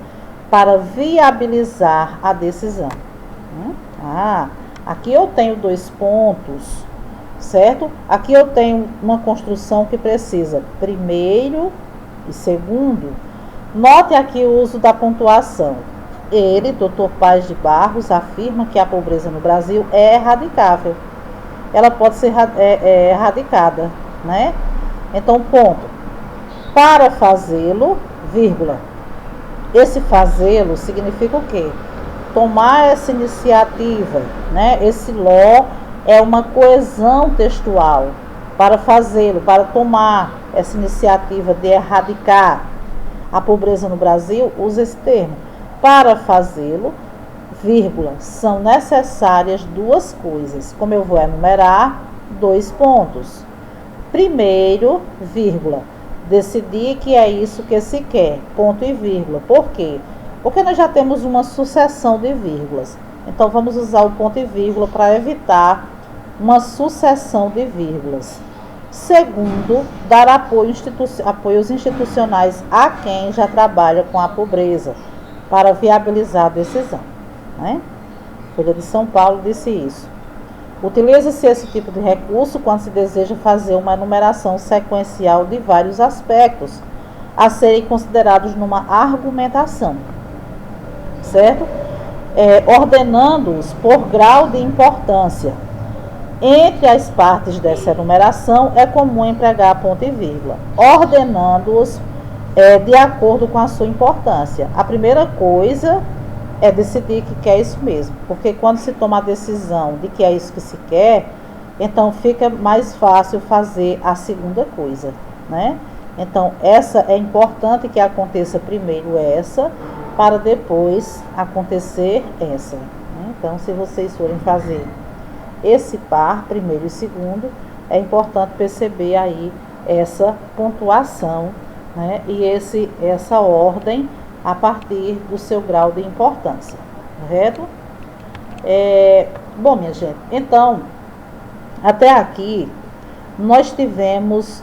para viabilizar a decisão. Aqui eu tenho 2 pontos, certo? Aqui eu tenho uma construção que precisa primeiro e segundo. Note aqui o uso da pontuação. Ele, Dr. Paz de Barros, afirma que a pobreza no Brasil é erradicável. Ela pode ser erradicada, né? Então, ponto. Para fazê-lo, vírgula. Esse fazê-lo significa o quê? Tomar essa iniciativa, né? Esse ló é uma coesão textual para fazê-lo, para tomar essa iniciativa de erradicar a pobreza no Brasil, usa esse termo. Para fazê-lo, vírgula, são necessárias duas coisas, como eu vou enumerar, 2 pontos. Primeiro, vírgula, decidir que é isso que se quer, ponto e vírgula. Por quê? Porque nós já temos uma sucessão de vírgulas. Então, vamos usar o ponto e vírgula para evitar uma sucessão de vírgulas. Segundo, dar apoios institucionais a quem já trabalha com a pobreza, para viabilizar a decisão. Né? Folha de São Paulo disse isso. Utiliza-se esse tipo de recurso quando se deseja fazer uma enumeração sequencial de vários aspectos a serem considerados numa argumentação, certo? Ordenando-os por grau de importância. Entre as partes dessa enumeração é comum empregar ponto e vírgula, ordenando-os de acordo com a sua importância. A primeira coisa é decidir que quer isso mesmo, porque quando se toma a decisão de que é isso que se quer, então fica mais fácil fazer a segunda coisa, né? Então, essa é importante que aconteça primeiro essa, para depois acontecer essa. Né? Então, se vocês forem fazer esse par, primeiro e segundo, é importante perceber aí essa pontuação, né? E essa ordem a partir do seu grau de importância, correto? Bom, minha gente, então, até aqui, nós tivemos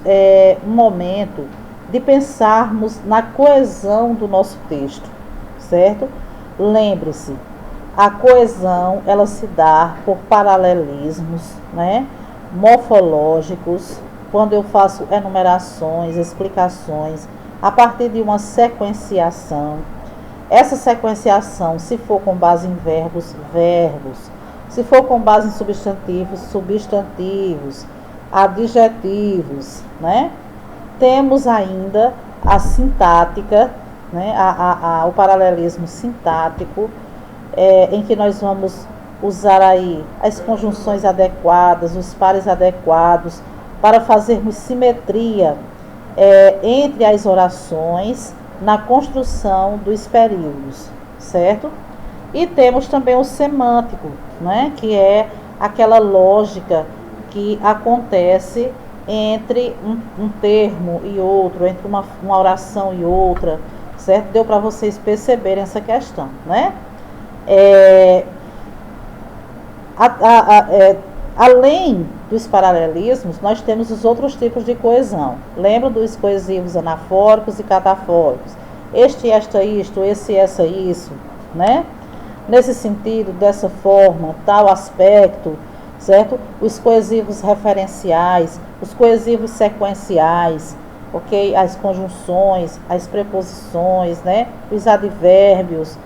um momento de pensarmos na coesão do nosso texto, certo? Lembre-se, a coesão, ela se dá por paralelismos, né, morfológicos, quando eu faço enumerações, explicações, a partir de uma sequenciação. Essa sequenciação, se for com base em verbos, verbos. Se for com base em substantivos, substantivos, adjetivos, né? Temos ainda a sintática, né? O paralelismo sintático, em que nós vamos usar aí as conjunções adequadas, os pares adequados, para fazermos simetria entre as orações na construção dos períodos, certo? E temos também o semântico, né? Que é aquela lógica que acontece entre um termo e outro, entre uma oração e outra, certo? Deu para vocês perceberem essa questão, né? Além dos paralelismos, nós temos os outros tipos de coesão. Lembra dos coesivos anafóricos e catafóricos? Este, esta, isto, esse, essa, isso, né? Nesse sentido, dessa forma, tal aspecto, certo? Os coesivos referenciais, os coesivos sequenciais, ok? As conjunções, as preposições, né? Os advérbios,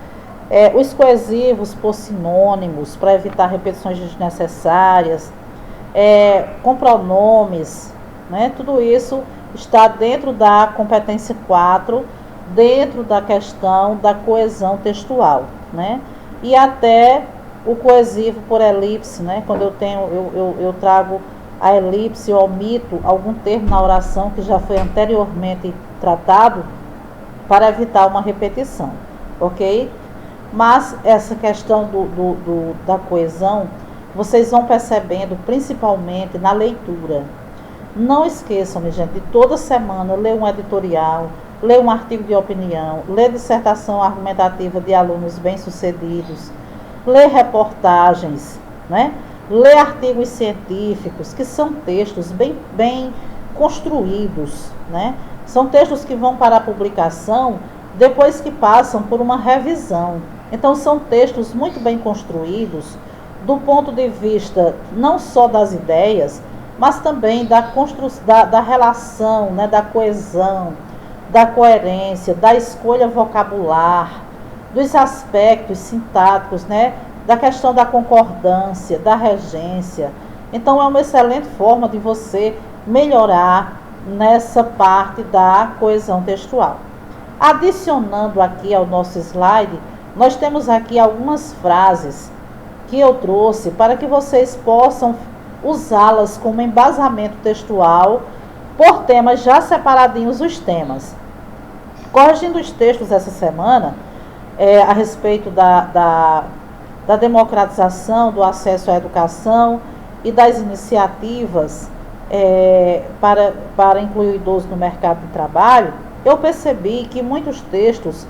os coesivos por sinônimos, para evitar repetições desnecessárias, com pronomes, né? Tudo isso está dentro da competência 4, dentro da questão da coesão textual, né? E até o coesivo por elipse, né? Quando eu trago a elipse, eu omito algum termo na oração que já foi anteriormente tratado, para evitar uma repetição, ok? Mas essa questão da coesão, vocês vão percebendo principalmente na leitura. Não esqueçam, minha gente, de toda semana ler um editorial, ler um artigo de opinião, ler dissertação argumentativa de alunos bem-sucedidos, ler reportagens, né? Ler artigos científicos, que são textos bem construídos, né? São textos que vão para a publicação depois que passam por uma revisão. Então, são textos muito bem construídos do ponto de vista não só das ideias, mas também da relação, né? Da coesão, da coerência, da escolha vocabular, dos aspectos sintáticos, né? Da questão da concordância, da regência. Então, é uma excelente forma de você melhorar nessa parte da coesão textual. Adicionando aqui ao nosso slide, nós temos aqui algumas frases que eu trouxe para que vocês possam usá-las como embasamento textual por temas, já separadinhos os temas. Corrigindo os textos essa semana, a respeito da democratização do acesso à educação e das iniciativas para incluir o idoso no mercado de trabalho, eu percebi que muitos textos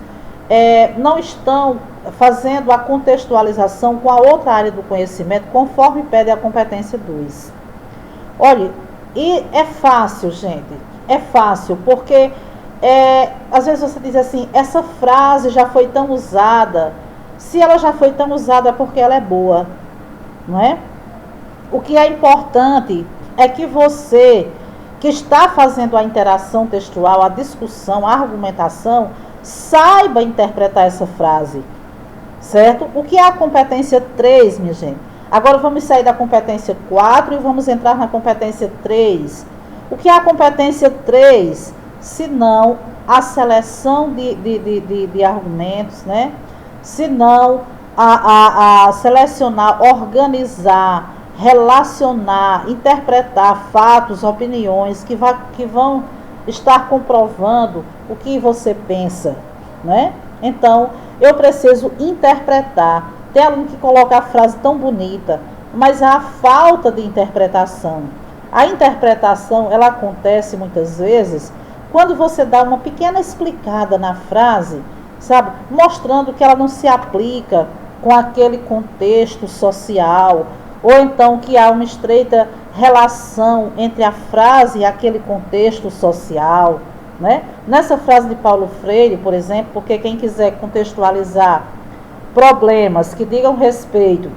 não estão fazendo a contextualização com a outra área do conhecimento, conforme pede a competência 2. Olha, e é fácil, gente, é fácil, porque às vezes você diz assim, essa frase já foi tão usada. Se ela já foi tão usada é porque ela é boa, não é? O que é importante é que você, que está fazendo a interação textual, a discussão, a argumentação, saiba interpretar essa frase, certo? O que é a competência 3, minha gente? Agora vamos sair da competência 4 e vamos entrar na competência 3. O que é a competência 3? Se não a seleção de argumentos, né? Se não a selecionar, organizar, relacionar, interpretar fatos, opiniões que vão estar comprovando o que você pensa, né? Então, eu preciso interpretar. Tem aluno que coloca a frase tão bonita, mas há falta de interpretação. A interpretação, ela acontece muitas vezes quando você dá uma pequena explicada na frase, sabe? Mostrando que ela não se aplica com aquele contexto social, ou então que há uma estreita relação entre a frase e aquele contexto social, né? Nessa frase de Paulo Freire, por exemplo, porque quem quiser contextualizar problemas que digam respeito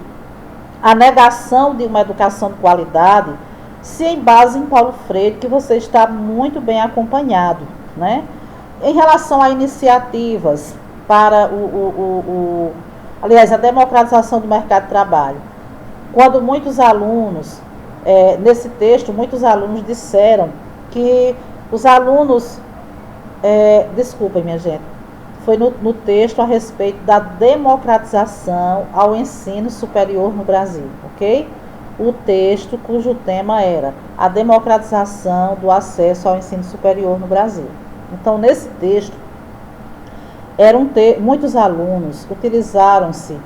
à negação de uma educação de qualidade, se embase em Paulo Freire, que você está muito bem acompanhado, né? Em relação a iniciativas para aliás, a democratização do mercado de trabalho, quando muitos alunos, nesse texto, muitos alunos disseram que os alunos, desculpem minha gente, foi no texto a respeito da democratização ao ensino superior no Brasil, ok? O texto cujo tema era a democratização do acesso ao ensino superior no Brasil. Então, nesse texto, muitos alunos utilizaram-se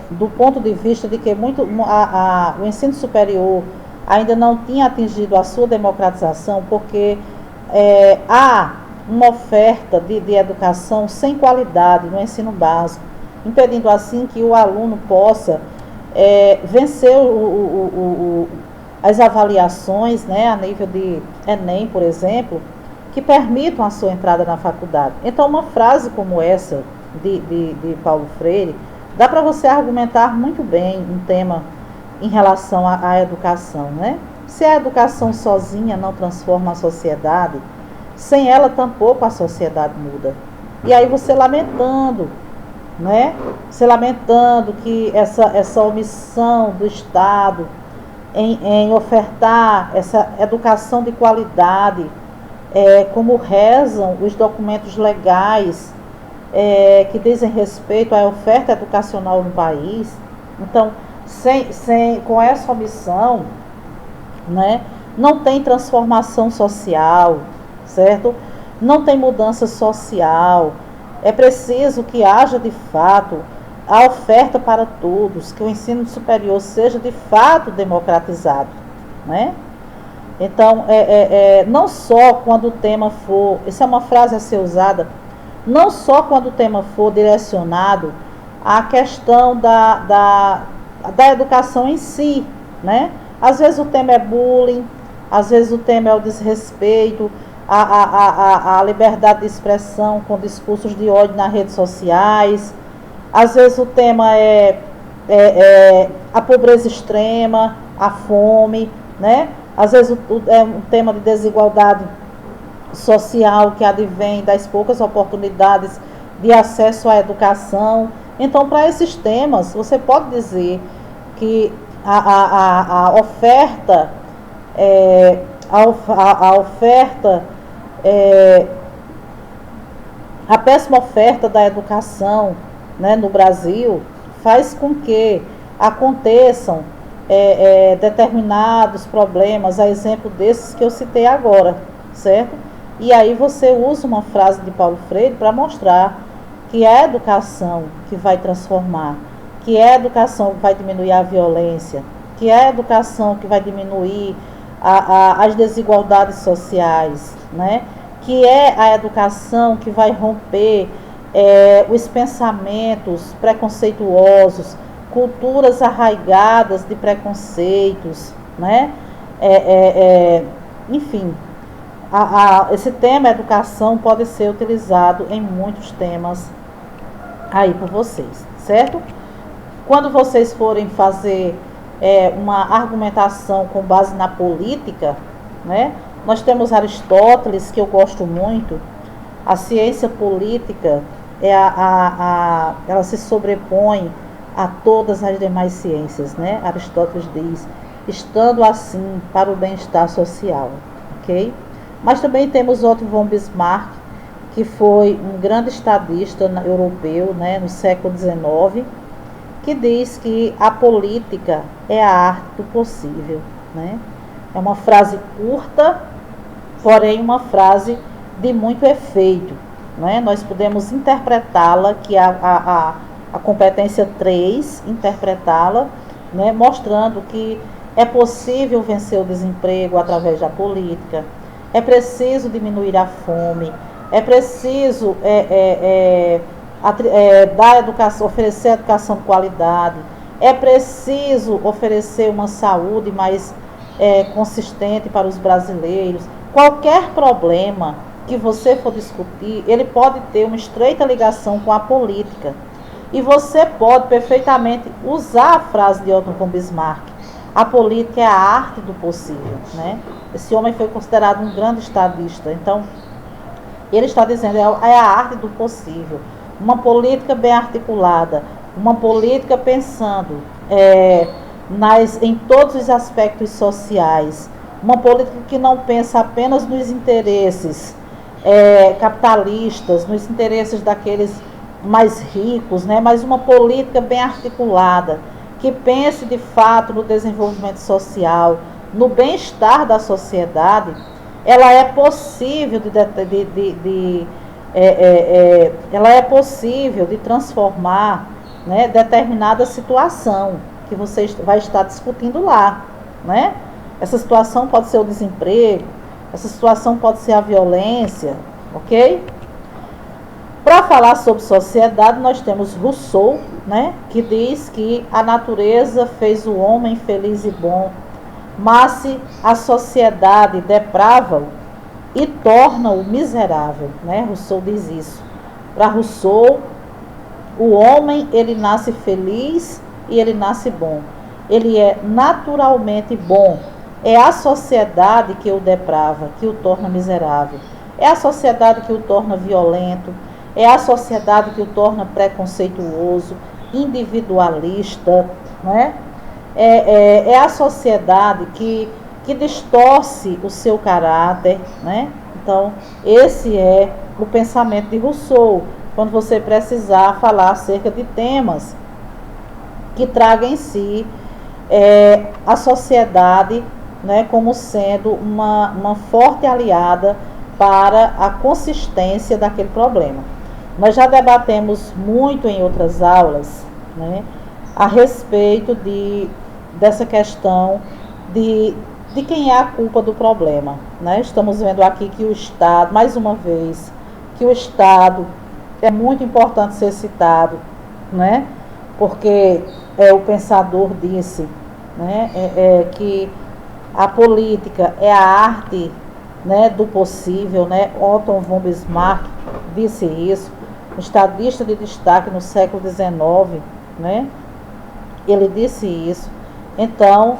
do ponto de vista de que o ensino superior ainda não tinha atingido a sua democratização, porque há uma oferta de educação sem qualidade no ensino básico, impedindo assim que o aluno possa vencer as avaliações, né, a nível de Enem, por exemplo, que permitam a sua entrada na faculdade. Então, uma frase como essa de Paulo Freire, dá para você argumentar muito bem um tema em relação à educação, né? Se a educação sozinha não transforma a sociedade, sem ela tampouco a sociedade muda. E aí você lamentando, né? Você lamentando que essa omissão do Estado em ofertar essa educação de qualidade, como rezam os documentos legais que dizem respeito à oferta educacional no país. Então, com essa omissão, né, não tem transformação social, certo? Não tem mudança social. É preciso que haja de fato a oferta para todos, que o ensino superior seja de fato democratizado, né? Então, não só quando o tema for, essa é uma frase a ser usada, não só quando o tema for direcionado à questão da educação em si, né? Às vezes o tema é bullying, às vezes o tema é o desrespeito à liberdade de expressão com discursos de ódio nas redes sociais, às vezes o tema é a pobreza extrema, a fome, né? Às vezes é um tema de desigualdade social que advém das poucas oportunidades de acesso à educação. Então, para esses temas, você pode dizer que a oferta, a péssima oferta da educação, né, no Brasil faz com que aconteçam determinados problemas, a exemplo desses que eu citei agora, certo? E aí você usa uma frase de Paulo Freire para mostrar que é a educação que vai transformar, que é a educação que vai diminuir a violência, que é a educação que vai diminuir as desigualdades sociais, né? Que é a educação que vai romper os pensamentos preconceituosos, culturas arraigadas de preconceitos, né? Enfim, esse tema educação pode ser utilizado em muitos temas aí por vocês, certo? Quando vocês forem fazer uma argumentação com base na política, né? Nós temos Aristóteles, que eu gosto muito. A ciência política ela se sobrepõe a todas as demais ciências, né? Aristóteles diz, estando assim para o bem-estar social, ok? Mas também temos Otto von Bismarck, que foi um grande estadista europeu, né, no século XIX, que diz que a política é a arte do possível, né? É uma frase curta, porém uma frase de muito efeito, né? Nós podemos interpretá-la, que a competência 3, interpretá-la, né, mostrando que é possível vencer o desemprego através da política, é preciso diminuir a fome, é preciso dar educação, oferecer educação de qualidade, é preciso oferecer uma saúde mais consistente para os brasileiros. Qualquer problema que você for discutir, ele pode ter uma estreita ligação com a política. E você pode perfeitamente usar a frase de Otto von Bismarck. A política é a arte do possível, né? Esse homem foi considerado um grande estadista. Então, ele está dizendo, é a arte do possível. Uma política bem articulada, uma política pensando em todos os aspectos sociais, uma política que não pensa apenas nos interesses capitalistas, nos interesses daqueles mais ricos, né? Mas uma política bem articulada, que pense de fato no desenvolvimento social, no bem-estar da sociedade. Ela é possível ela é possível de transformar, né, determinada situação que você vai estar discutindo lá, né? Essa situação pode ser o desemprego, essa situação pode ser a violência, ok? Para falar sobre sociedade, nós temos Rousseau, né, que diz que a natureza fez o homem feliz e bom, mas se a sociedade deprava-o e torna-o miserável, né? Rousseau diz isso. Para Rousseau, o homem, ele nasce feliz e ele nasce bom. Ele é naturalmente bom. É a sociedade que o deprava, que o torna miserável. É a sociedade que o torna violento. É a sociedade que o torna preconceituoso, individualista, né? É a sociedade que distorce o seu caráter, né? Então, esse é o pensamento de Rousseau, quando você precisar falar acerca de temas que tragam em si a sociedade, né, como sendo uma forte aliada para a consistência daquele problema. Nós já debatemos muito em outras aulas, né, a respeito dessa questão de quem é a culpa do problema, né? Estamos vendo aqui que o Estado, mais uma vez, que o Estado é muito importante ser citado, né? Porque o pensador disse, né, que a política é a arte, né, do possível, né? Otto von Bismarck disse isso, um estadista de destaque no século XIX, né? Ele disse isso. Então,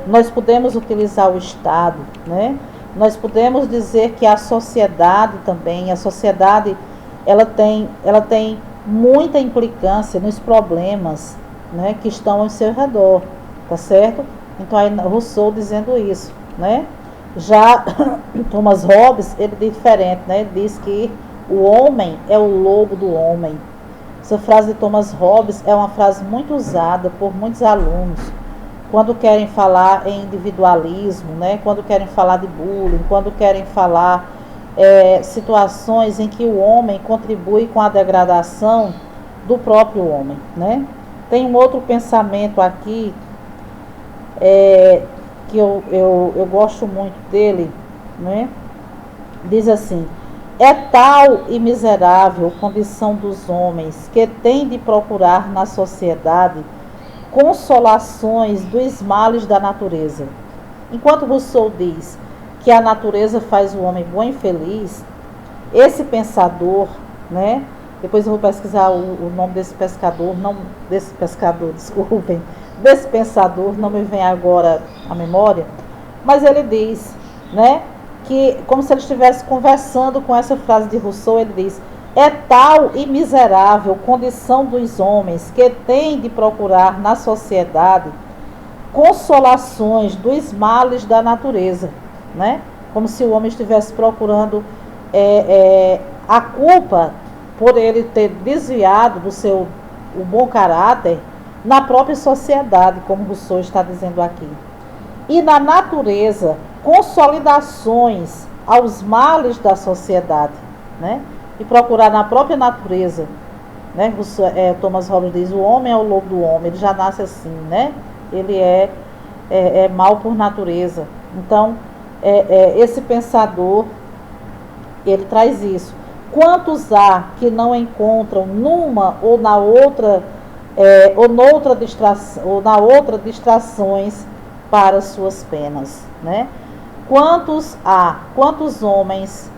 nós podemos utilizar o Estado, né? Nós podemos dizer que a sociedade também, ela tem muita implicância nos problemas, né, que estão ao seu redor, tá certo? Então aí Rousseau dizendo isso, né? Já Thomas Hobbes, ele diz diferente, né? Ele diz que o homem é o lobo do homem, Essa frase de Thomas Hobbes é uma frase muito usada por muitos alunos quando querem falar em individualismo, né? Quando querem falar de bullying, quando querem falar situações em que o homem contribui com a degradação do próprio homem, né? Tem um outro pensamento aqui que eu gosto muito dele, né? Diz assim: é tal e miserável condição dos homens que têm de procurar na sociedade consolações dos males da natureza. Enquanto Rousseau diz que a natureza faz o homem bom e feliz, esse pensador, né? Depois eu vou pesquisar o nome desse pescador, desse pensador, não me vem agora à memória, mas ele diz, né, que como se ele estivesse conversando com essa frase de Rousseau, ele diz: é tal e miserável condição dos homens que têm de procurar na sociedade consolações dos males da natureza, né? Como se o homem estivesse procurando a culpa por ele ter desviado o bom caráter na própria sociedade, como Rousseau está dizendo aqui. E na natureza, consolidações aos males da sociedade, né? E procurar na própria natureza, né? Thomas Hobbes diz: o homem é o lobo do homem, ele já nasce assim, né? Ele é mau por natureza. Então, esse pensador, ele traz isso. Quantos há que não encontram numa ou na outra, ou na outra distrações para suas penas, né? Quantos homens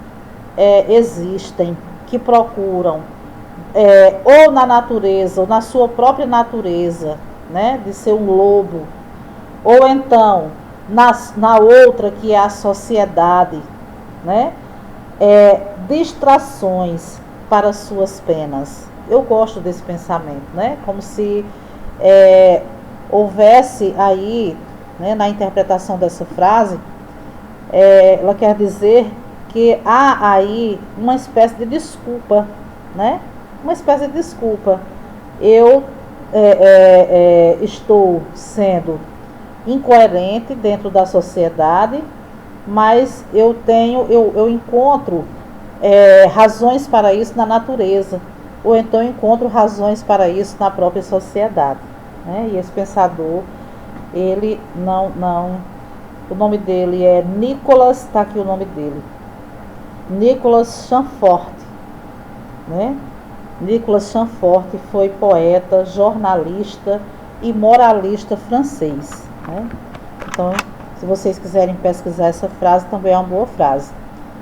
existem que procuram ou na natureza, ou na sua própria natureza, né, de ser um lobo, ou então na outra, que é a sociedade, né, distrações para suas penas. Eu gosto desse pensamento, né, como se houvesse aí, né, na interpretação dessa frase, ela quer dizer que há aí uma espécie de desculpa, né? Uma espécie de desculpa. Eu estou sendo incoerente dentro da sociedade, mas eu encontro razões para isso na natureza, ou então eu encontro razões para isso na própria sociedade, né? E esse pensador, ele o nome dele é Nicolas, está aqui o nome dele, Nicolas Chamfort, né? Nicolas Chamfort foi poeta, jornalista e moralista francês, né? Então, se vocês quiserem pesquisar essa frase, também é uma boa frase.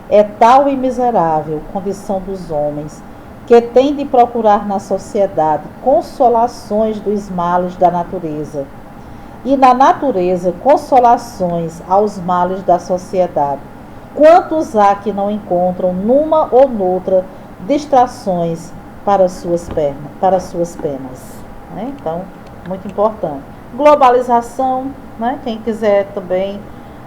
É tal e miserável condição dos homens que têm de procurar na sociedade consolações dos males da natureza, e na natureza consolações aos males da sociedade. Quantos há que não encontram numa ou noutra distrações para suas penas, né? Então, muito importante. Globalização, né? Quem quiser também,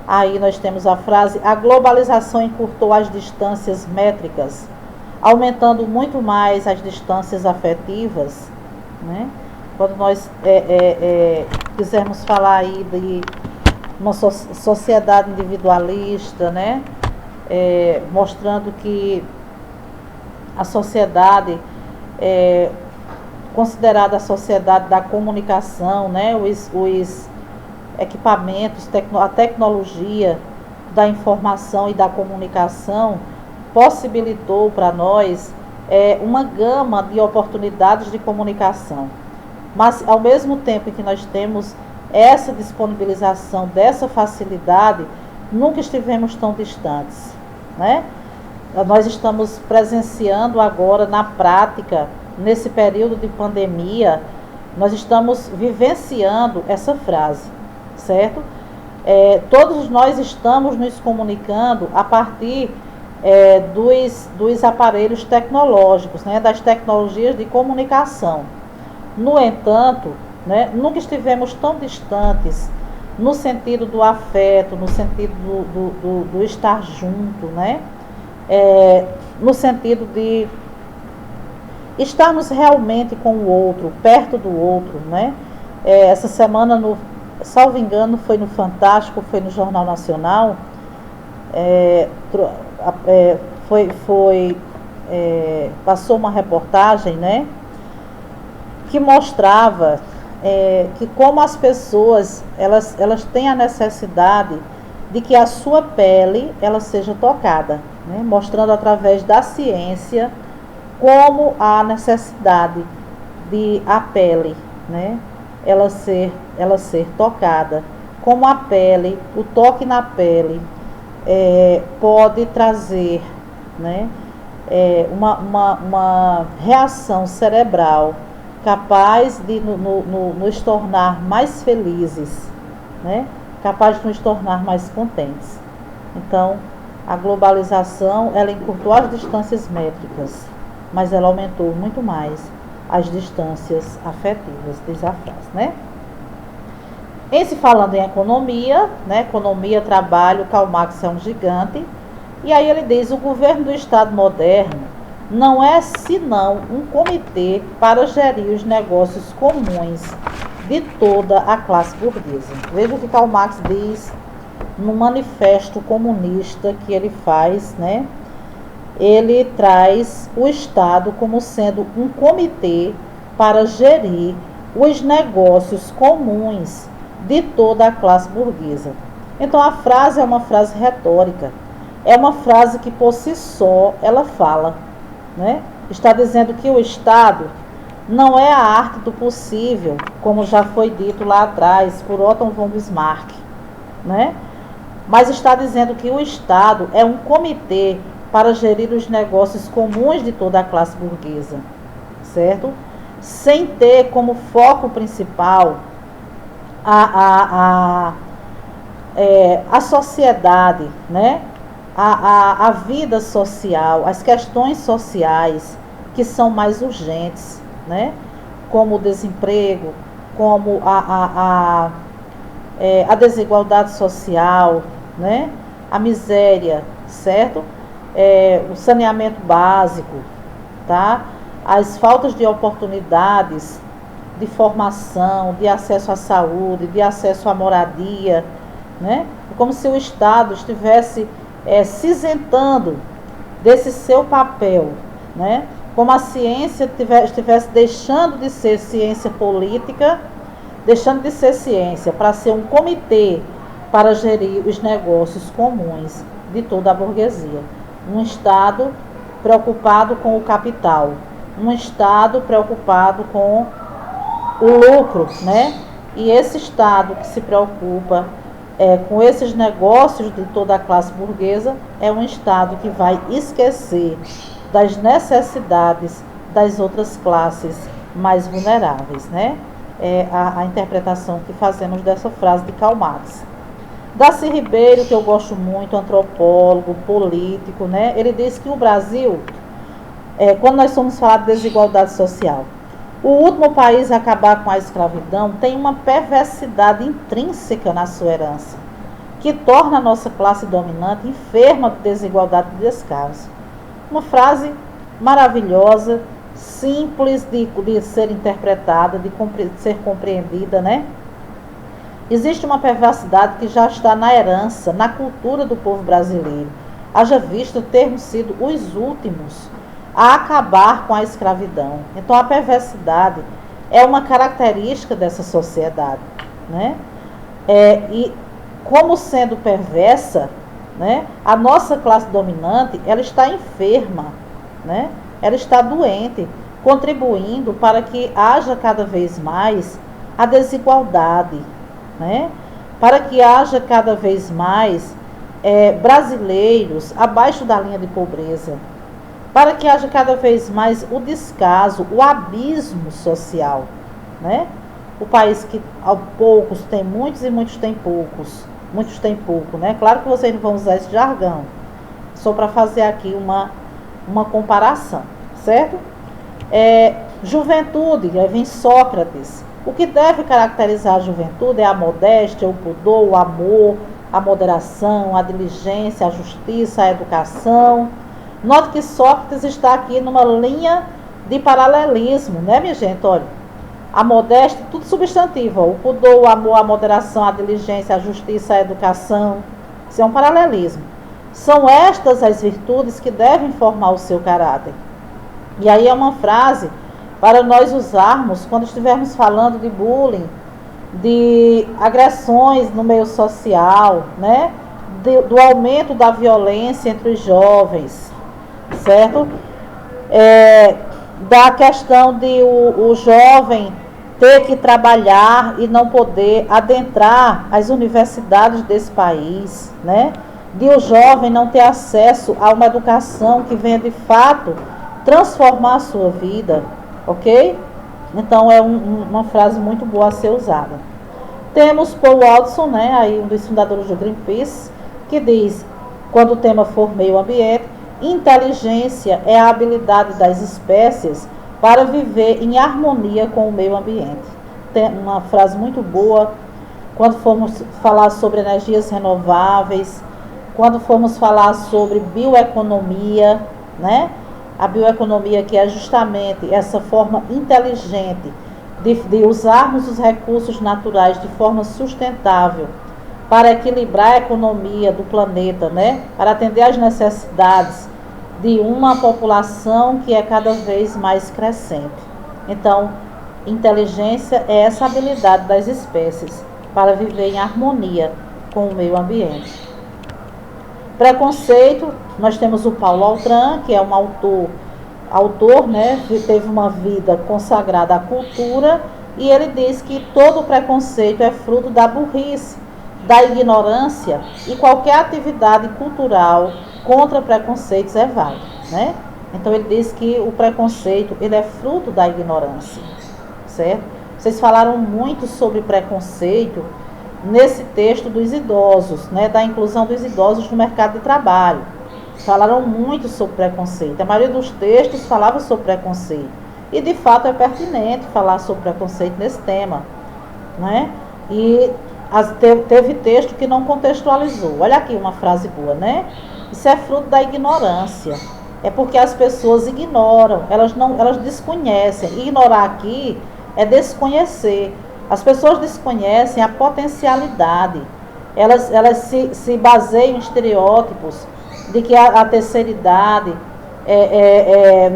aí nós temos a frase: a globalização encurtou as distâncias métricas, aumentando muito mais as distâncias afetivas, né? Quando nós quisermos falar aí de uma sociedade individualista, né? Mostrando que a sociedade considerada a sociedade da comunicação, né? Os equipamentos, a tecnologia da informação e da comunicação possibilitou para nós uma gama de oportunidades de comunicação. Mas, ao mesmo tempo que nós temos essa disponibilização dessa facilidade, nunca estivemos tão distantes, né? Nós estamos presenciando agora na prática, nesse período de pandemia, nós estamos vivenciando essa frase, certo? Todos nós estamos nos comunicando a partir dos aparelhos tecnológicos, né? Das tecnologias de comunicação. No entanto, né, nunca estivemos tão distantes no sentido do afeto, no sentido do estar junto, né? No sentido Estarmos realmente com o outro, perto do outro, né? Essa semana, salvo engano, foi no Fantástico, foi no Jornal Nacional, passou uma reportagem, né, que mostrava que como as pessoas, elas têm a necessidade de que a sua pele, ela seja tocada, né, mostrando através da ciência como a necessidade de a pele, né, ela ser tocada, como a pele, o toque na pele pode trazer, né, uma reação cerebral capaz de nos tornar mais felizes, né, capaz de nos tornar mais contentes. Então, a globalização, ela encurtou as distâncias métricas, mas ela aumentou muito mais as distâncias afetivas, diz a frase, né? Em se falando em economia, né, economia, trabalho, Karl Marx é um gigante, e aí ele diz: o governo do Estado moderno não é senão um comitê para gerir os negócios comuns de toda a classe burguesa. Veja o que Karl Marx diz no manifesto comunista que ele faz, né? Ele traz o Estado como sendo um comitê para gerir os negócios comuns de toda a classe burguesa. Então a frase é uma frase retórica, é uma frase que por si só ela fala, né? Está dizendo que o Estado não é a arte do possível, como já foi dito lá atrás por Otto von Bismarck, né? Mas está dizendo que o Estado é um comitê para gerir os negócios comuns de toda a classe burguesa, certo? Sem ter como foco principal a sociedade, né? A vida social, as questões sociais que são mais urgentes, né? Como o desemprego, como a desigualdade social, né? A miséria, certo? O saneamento básico, tá? As faltas de oportunidades de formação, de acesso à saúde, de acesso à moradia, né? Como se o Estado estivesse se isentando desse seu papel, né? Como a ciência estivesse deixando de ser ciência política, deixando de ser ciência para ser um comitê para gerir os negócios comuns de toda a burguesia. Um Estado preocupado com o capital, um Estado preocupado com o lucro, né? E esse Estado que se preocupa com esses negócios de toda a classe burguesa é um Estado que vai esquecer das necessidades das outras classes mais vulneráveis, né? É a interpretação que fazemos dessa frase de Karl Marx. Darcy Ribeiro, que eu gosto muito, antropólogo, político, né? Ele diz que o Brasil, quando nós somos falar de desigualdade social, o último país a acabar com a escravidão tem uma perversidade intrínseca na sua herança, que torna a nossa classe dominante enferma de desigualdade e descaso. Uma frase maravilhosa, simples de ser interpretada, de ser compreendida, né? Existe uma perversidade que já está na herança, na cultura do povo brasileiro. Haja visto termos sido os últimos a acabar com a escravidão. Então a perversidade é uma característica dessa sociedade, né? E como sendo perversa, né, a nossa classe dominante, ela está enferma, né? Ela está doente, contribuindo para que haja cada vez mais a desigualdade, né? Para que haja cada vez mais brasileiros abaixo da linha de pobreza, para que haja cada vez mais o descaso, o abismo social, né? O país que aos poucos tem muitos e muitos tem poucos, muitos tem pouco, né? Claro que vocês não vão usar esse jargão, só para fazer aqui uma comparação, certo? Juventude, vem Sócrates. O que deve caracterizar a juventude é a modéstia, o pudor, o amor, a moderação, a diligência, a justiça, a educação. Note que Sócrates está aqui numa linha de paralelismo, né, minha gente? Olha, a modéstia, tudo substantivo, ó, o pudor, o amor, a moderação, a diligência, a justiça, a educação, isso é um paralelismo. São estas as virtudes que devem formar o seu caráter. E aí é uma frase para nós usarmos quando estivermos falando de bullying, de agressões no meio social, né? Do aumento da violência entre os jovens, certo? Da questão de o jovem ter que trabalhar e não poder adentrar as universidades desse país, né? De o jovem não ter acesso a uma educação que venha de fato transformar a sua vida, ok? Então é uma frase muito boa a ser usada. Temos Paul Watson, né, aí um dos fundadores do Greenpeace, que diz, quando o tema for meio ambiente, inteligência é a habilidade das espécies para viver em harmonia com o meio ambiente. Tem uma frase muito boa quando formos falar sobre energias renováveis, quando formos falar sobre bioeconomia, né? A bioeconomia, que é justamente essa forma inteligente de usarmos os recursos naturais de forma sustentável para equilibrar a economia do planeta, né? Para atender às necessidades de uma população que é cada vez mais crescente. Então, inteligência é essa habilidade das espécies para viver em harmonia com o meio ambiente. Preconceito, nós temos o Paulo Altran, que é um autor, né, que teve uma vida consagrada à cultura, e ele diz que todo preconceito é fruto da burrice, da ignorância, e qualquer atividade cultural contra preconceitos é válida, né? Então ele diz que o preconceito, ele é fruto da ignorância, certo? Vocês falaram muito sobre preconceito nesse texto dos idosos, né, da inclusão dos idosos no mercado de trabalho. Falaram muito sobre preconceito. A maioria dos textos falava sobre preconceito. E de fato é pertinente falar sobre preconceito nesse tema, né? E teve texto que não contextualizou. Olha aqui uma frase boa, né? Isso é fruto da ignorância. É porque as pessoas ignoram, elas desconhecem. Ignorar aqui é desconhecer. As pessoas desconhecem a potencialidade. Elas se baseiam em estereótipos de que a terceira idade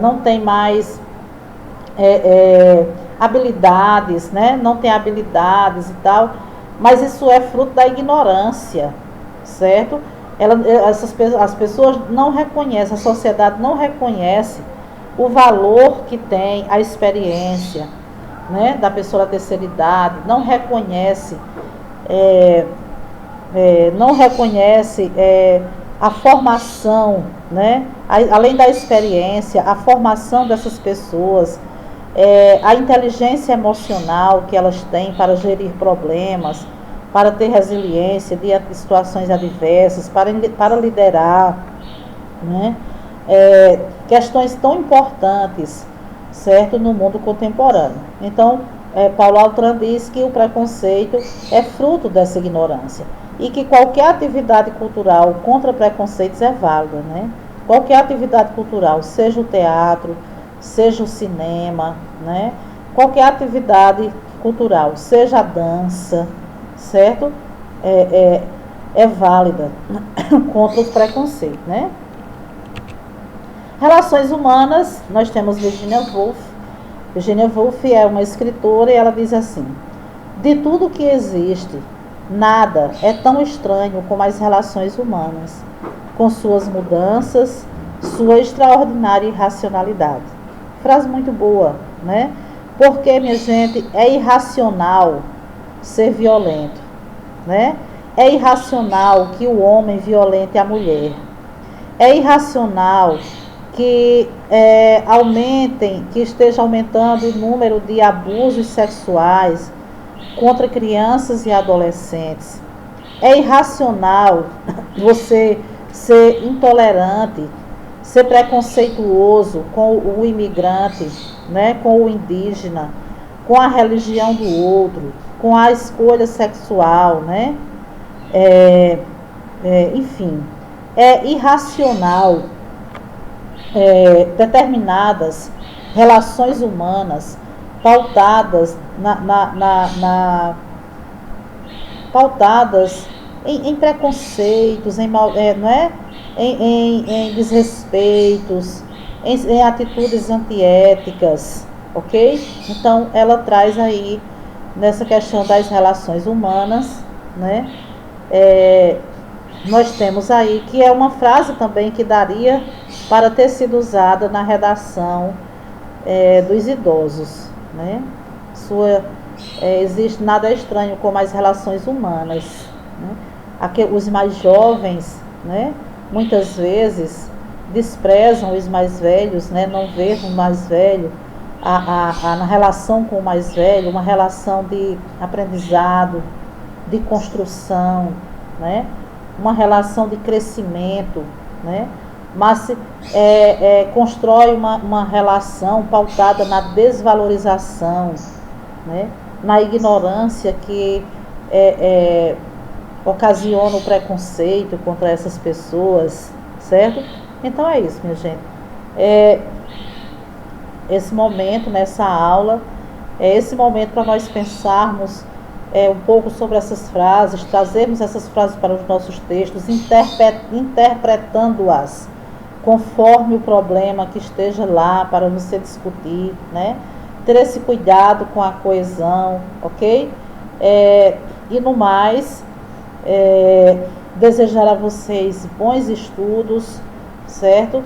não tem mais habilidades, né? Não tem habilidades e tal. Mas isso é fruto da ignorância, certo? As pessoas não reconhecem, a sociedade não reconhece o valor que tem a experiência, né, da pessoa da terceira idade, não reconhece a formação, né, além da experiência, a formação dessas pessoas, a inteligência emocional que elas têm para gerir problemas, para ter resiliência diante de situações adversas, para liderar, né, questões tão importantes, certo, no mundo contemporâneo. Então, Paulo Altran diz que o preconceito é fruto dessa ignorância e que qualquer atividade cultural contra preconceitos é válida, né? Qualquer atividade cultural, seja o teatro, seja o cinema, né? Qualquer atividade cultural, seja a dança, certo? É válida contra o preconceito, né? Relações humanas, nós temos Virginia Woolf. Virginia Woolf é uma escritora e ela diz assim: de tudo que existe, nada é tão estranho como as relações humanas, com suas mudanças, sua extraordinária irracionalidade. Frase muito boa, né? Porque, minha gente, é irracional ser violento, né? É irracional que o homem violente a mulher. É irracional que esteja aumentando o número de abusos sexuais contra crianças e adolescentes. É irracional você ser intolerante, ser preconceituoso com o imigrante, né, com o indígena, com a religião do outro, com a escolha sexual, né? Enfim, é irracional determinadas relações humanas pautadas pautadas em preconceitos, não é? Em desrespeitos, em atitudes antiéticas, ok? Então, ela traz aí, nessa questão das relações humanas, né? Nós temos aí, que é uma frase também que daria para ter sido usada na redação dos idosos, né? Existe nada estranho como as relações humanas, né? Os mais jovens, né, muitas vezes desprezam os mais velhos, né, não vê no mais velho na relação com o mais velho uma relação de aprendizado, de construção, né, uma relação de crescimento, né, mas constrói uma relação pautada na desvalorização, né, na ignorância que ocasiona o preconceito contra essas pessoas, certo? Então é isso, minha gente. Esse momento, nessa aula, é esse momento para nós pensarmos um pouco sobre essas frases, trazermos essas frases para os nossos textos, interpretando-as conforme o problema que esteja lá para você discutir, né? Ter esse cuidado com a coesão, ok? E no mais, desejar a vocês bons estudos, certo?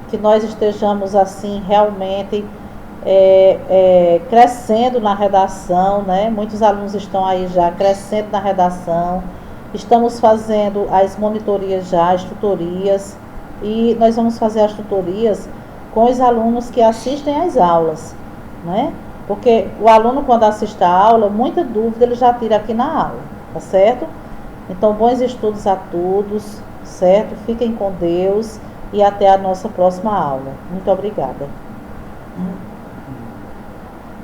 Que nós estejamos assim realmente crescendo na redação, né? Muitos alunos estão aí já crescendo na redação. Estamos fazendo as monitorias já, as tutorias, e nós vamos fazer as tutorias com os alunos que assistem às aulas, né? Porque o aluno, quando assiste a aula, muita dúvida ele já tira aqui na aula, tá certo? Então, bons estudos a todos, certo? Fiquem com Deus e até a nossa próxima aula. Muito obrigada.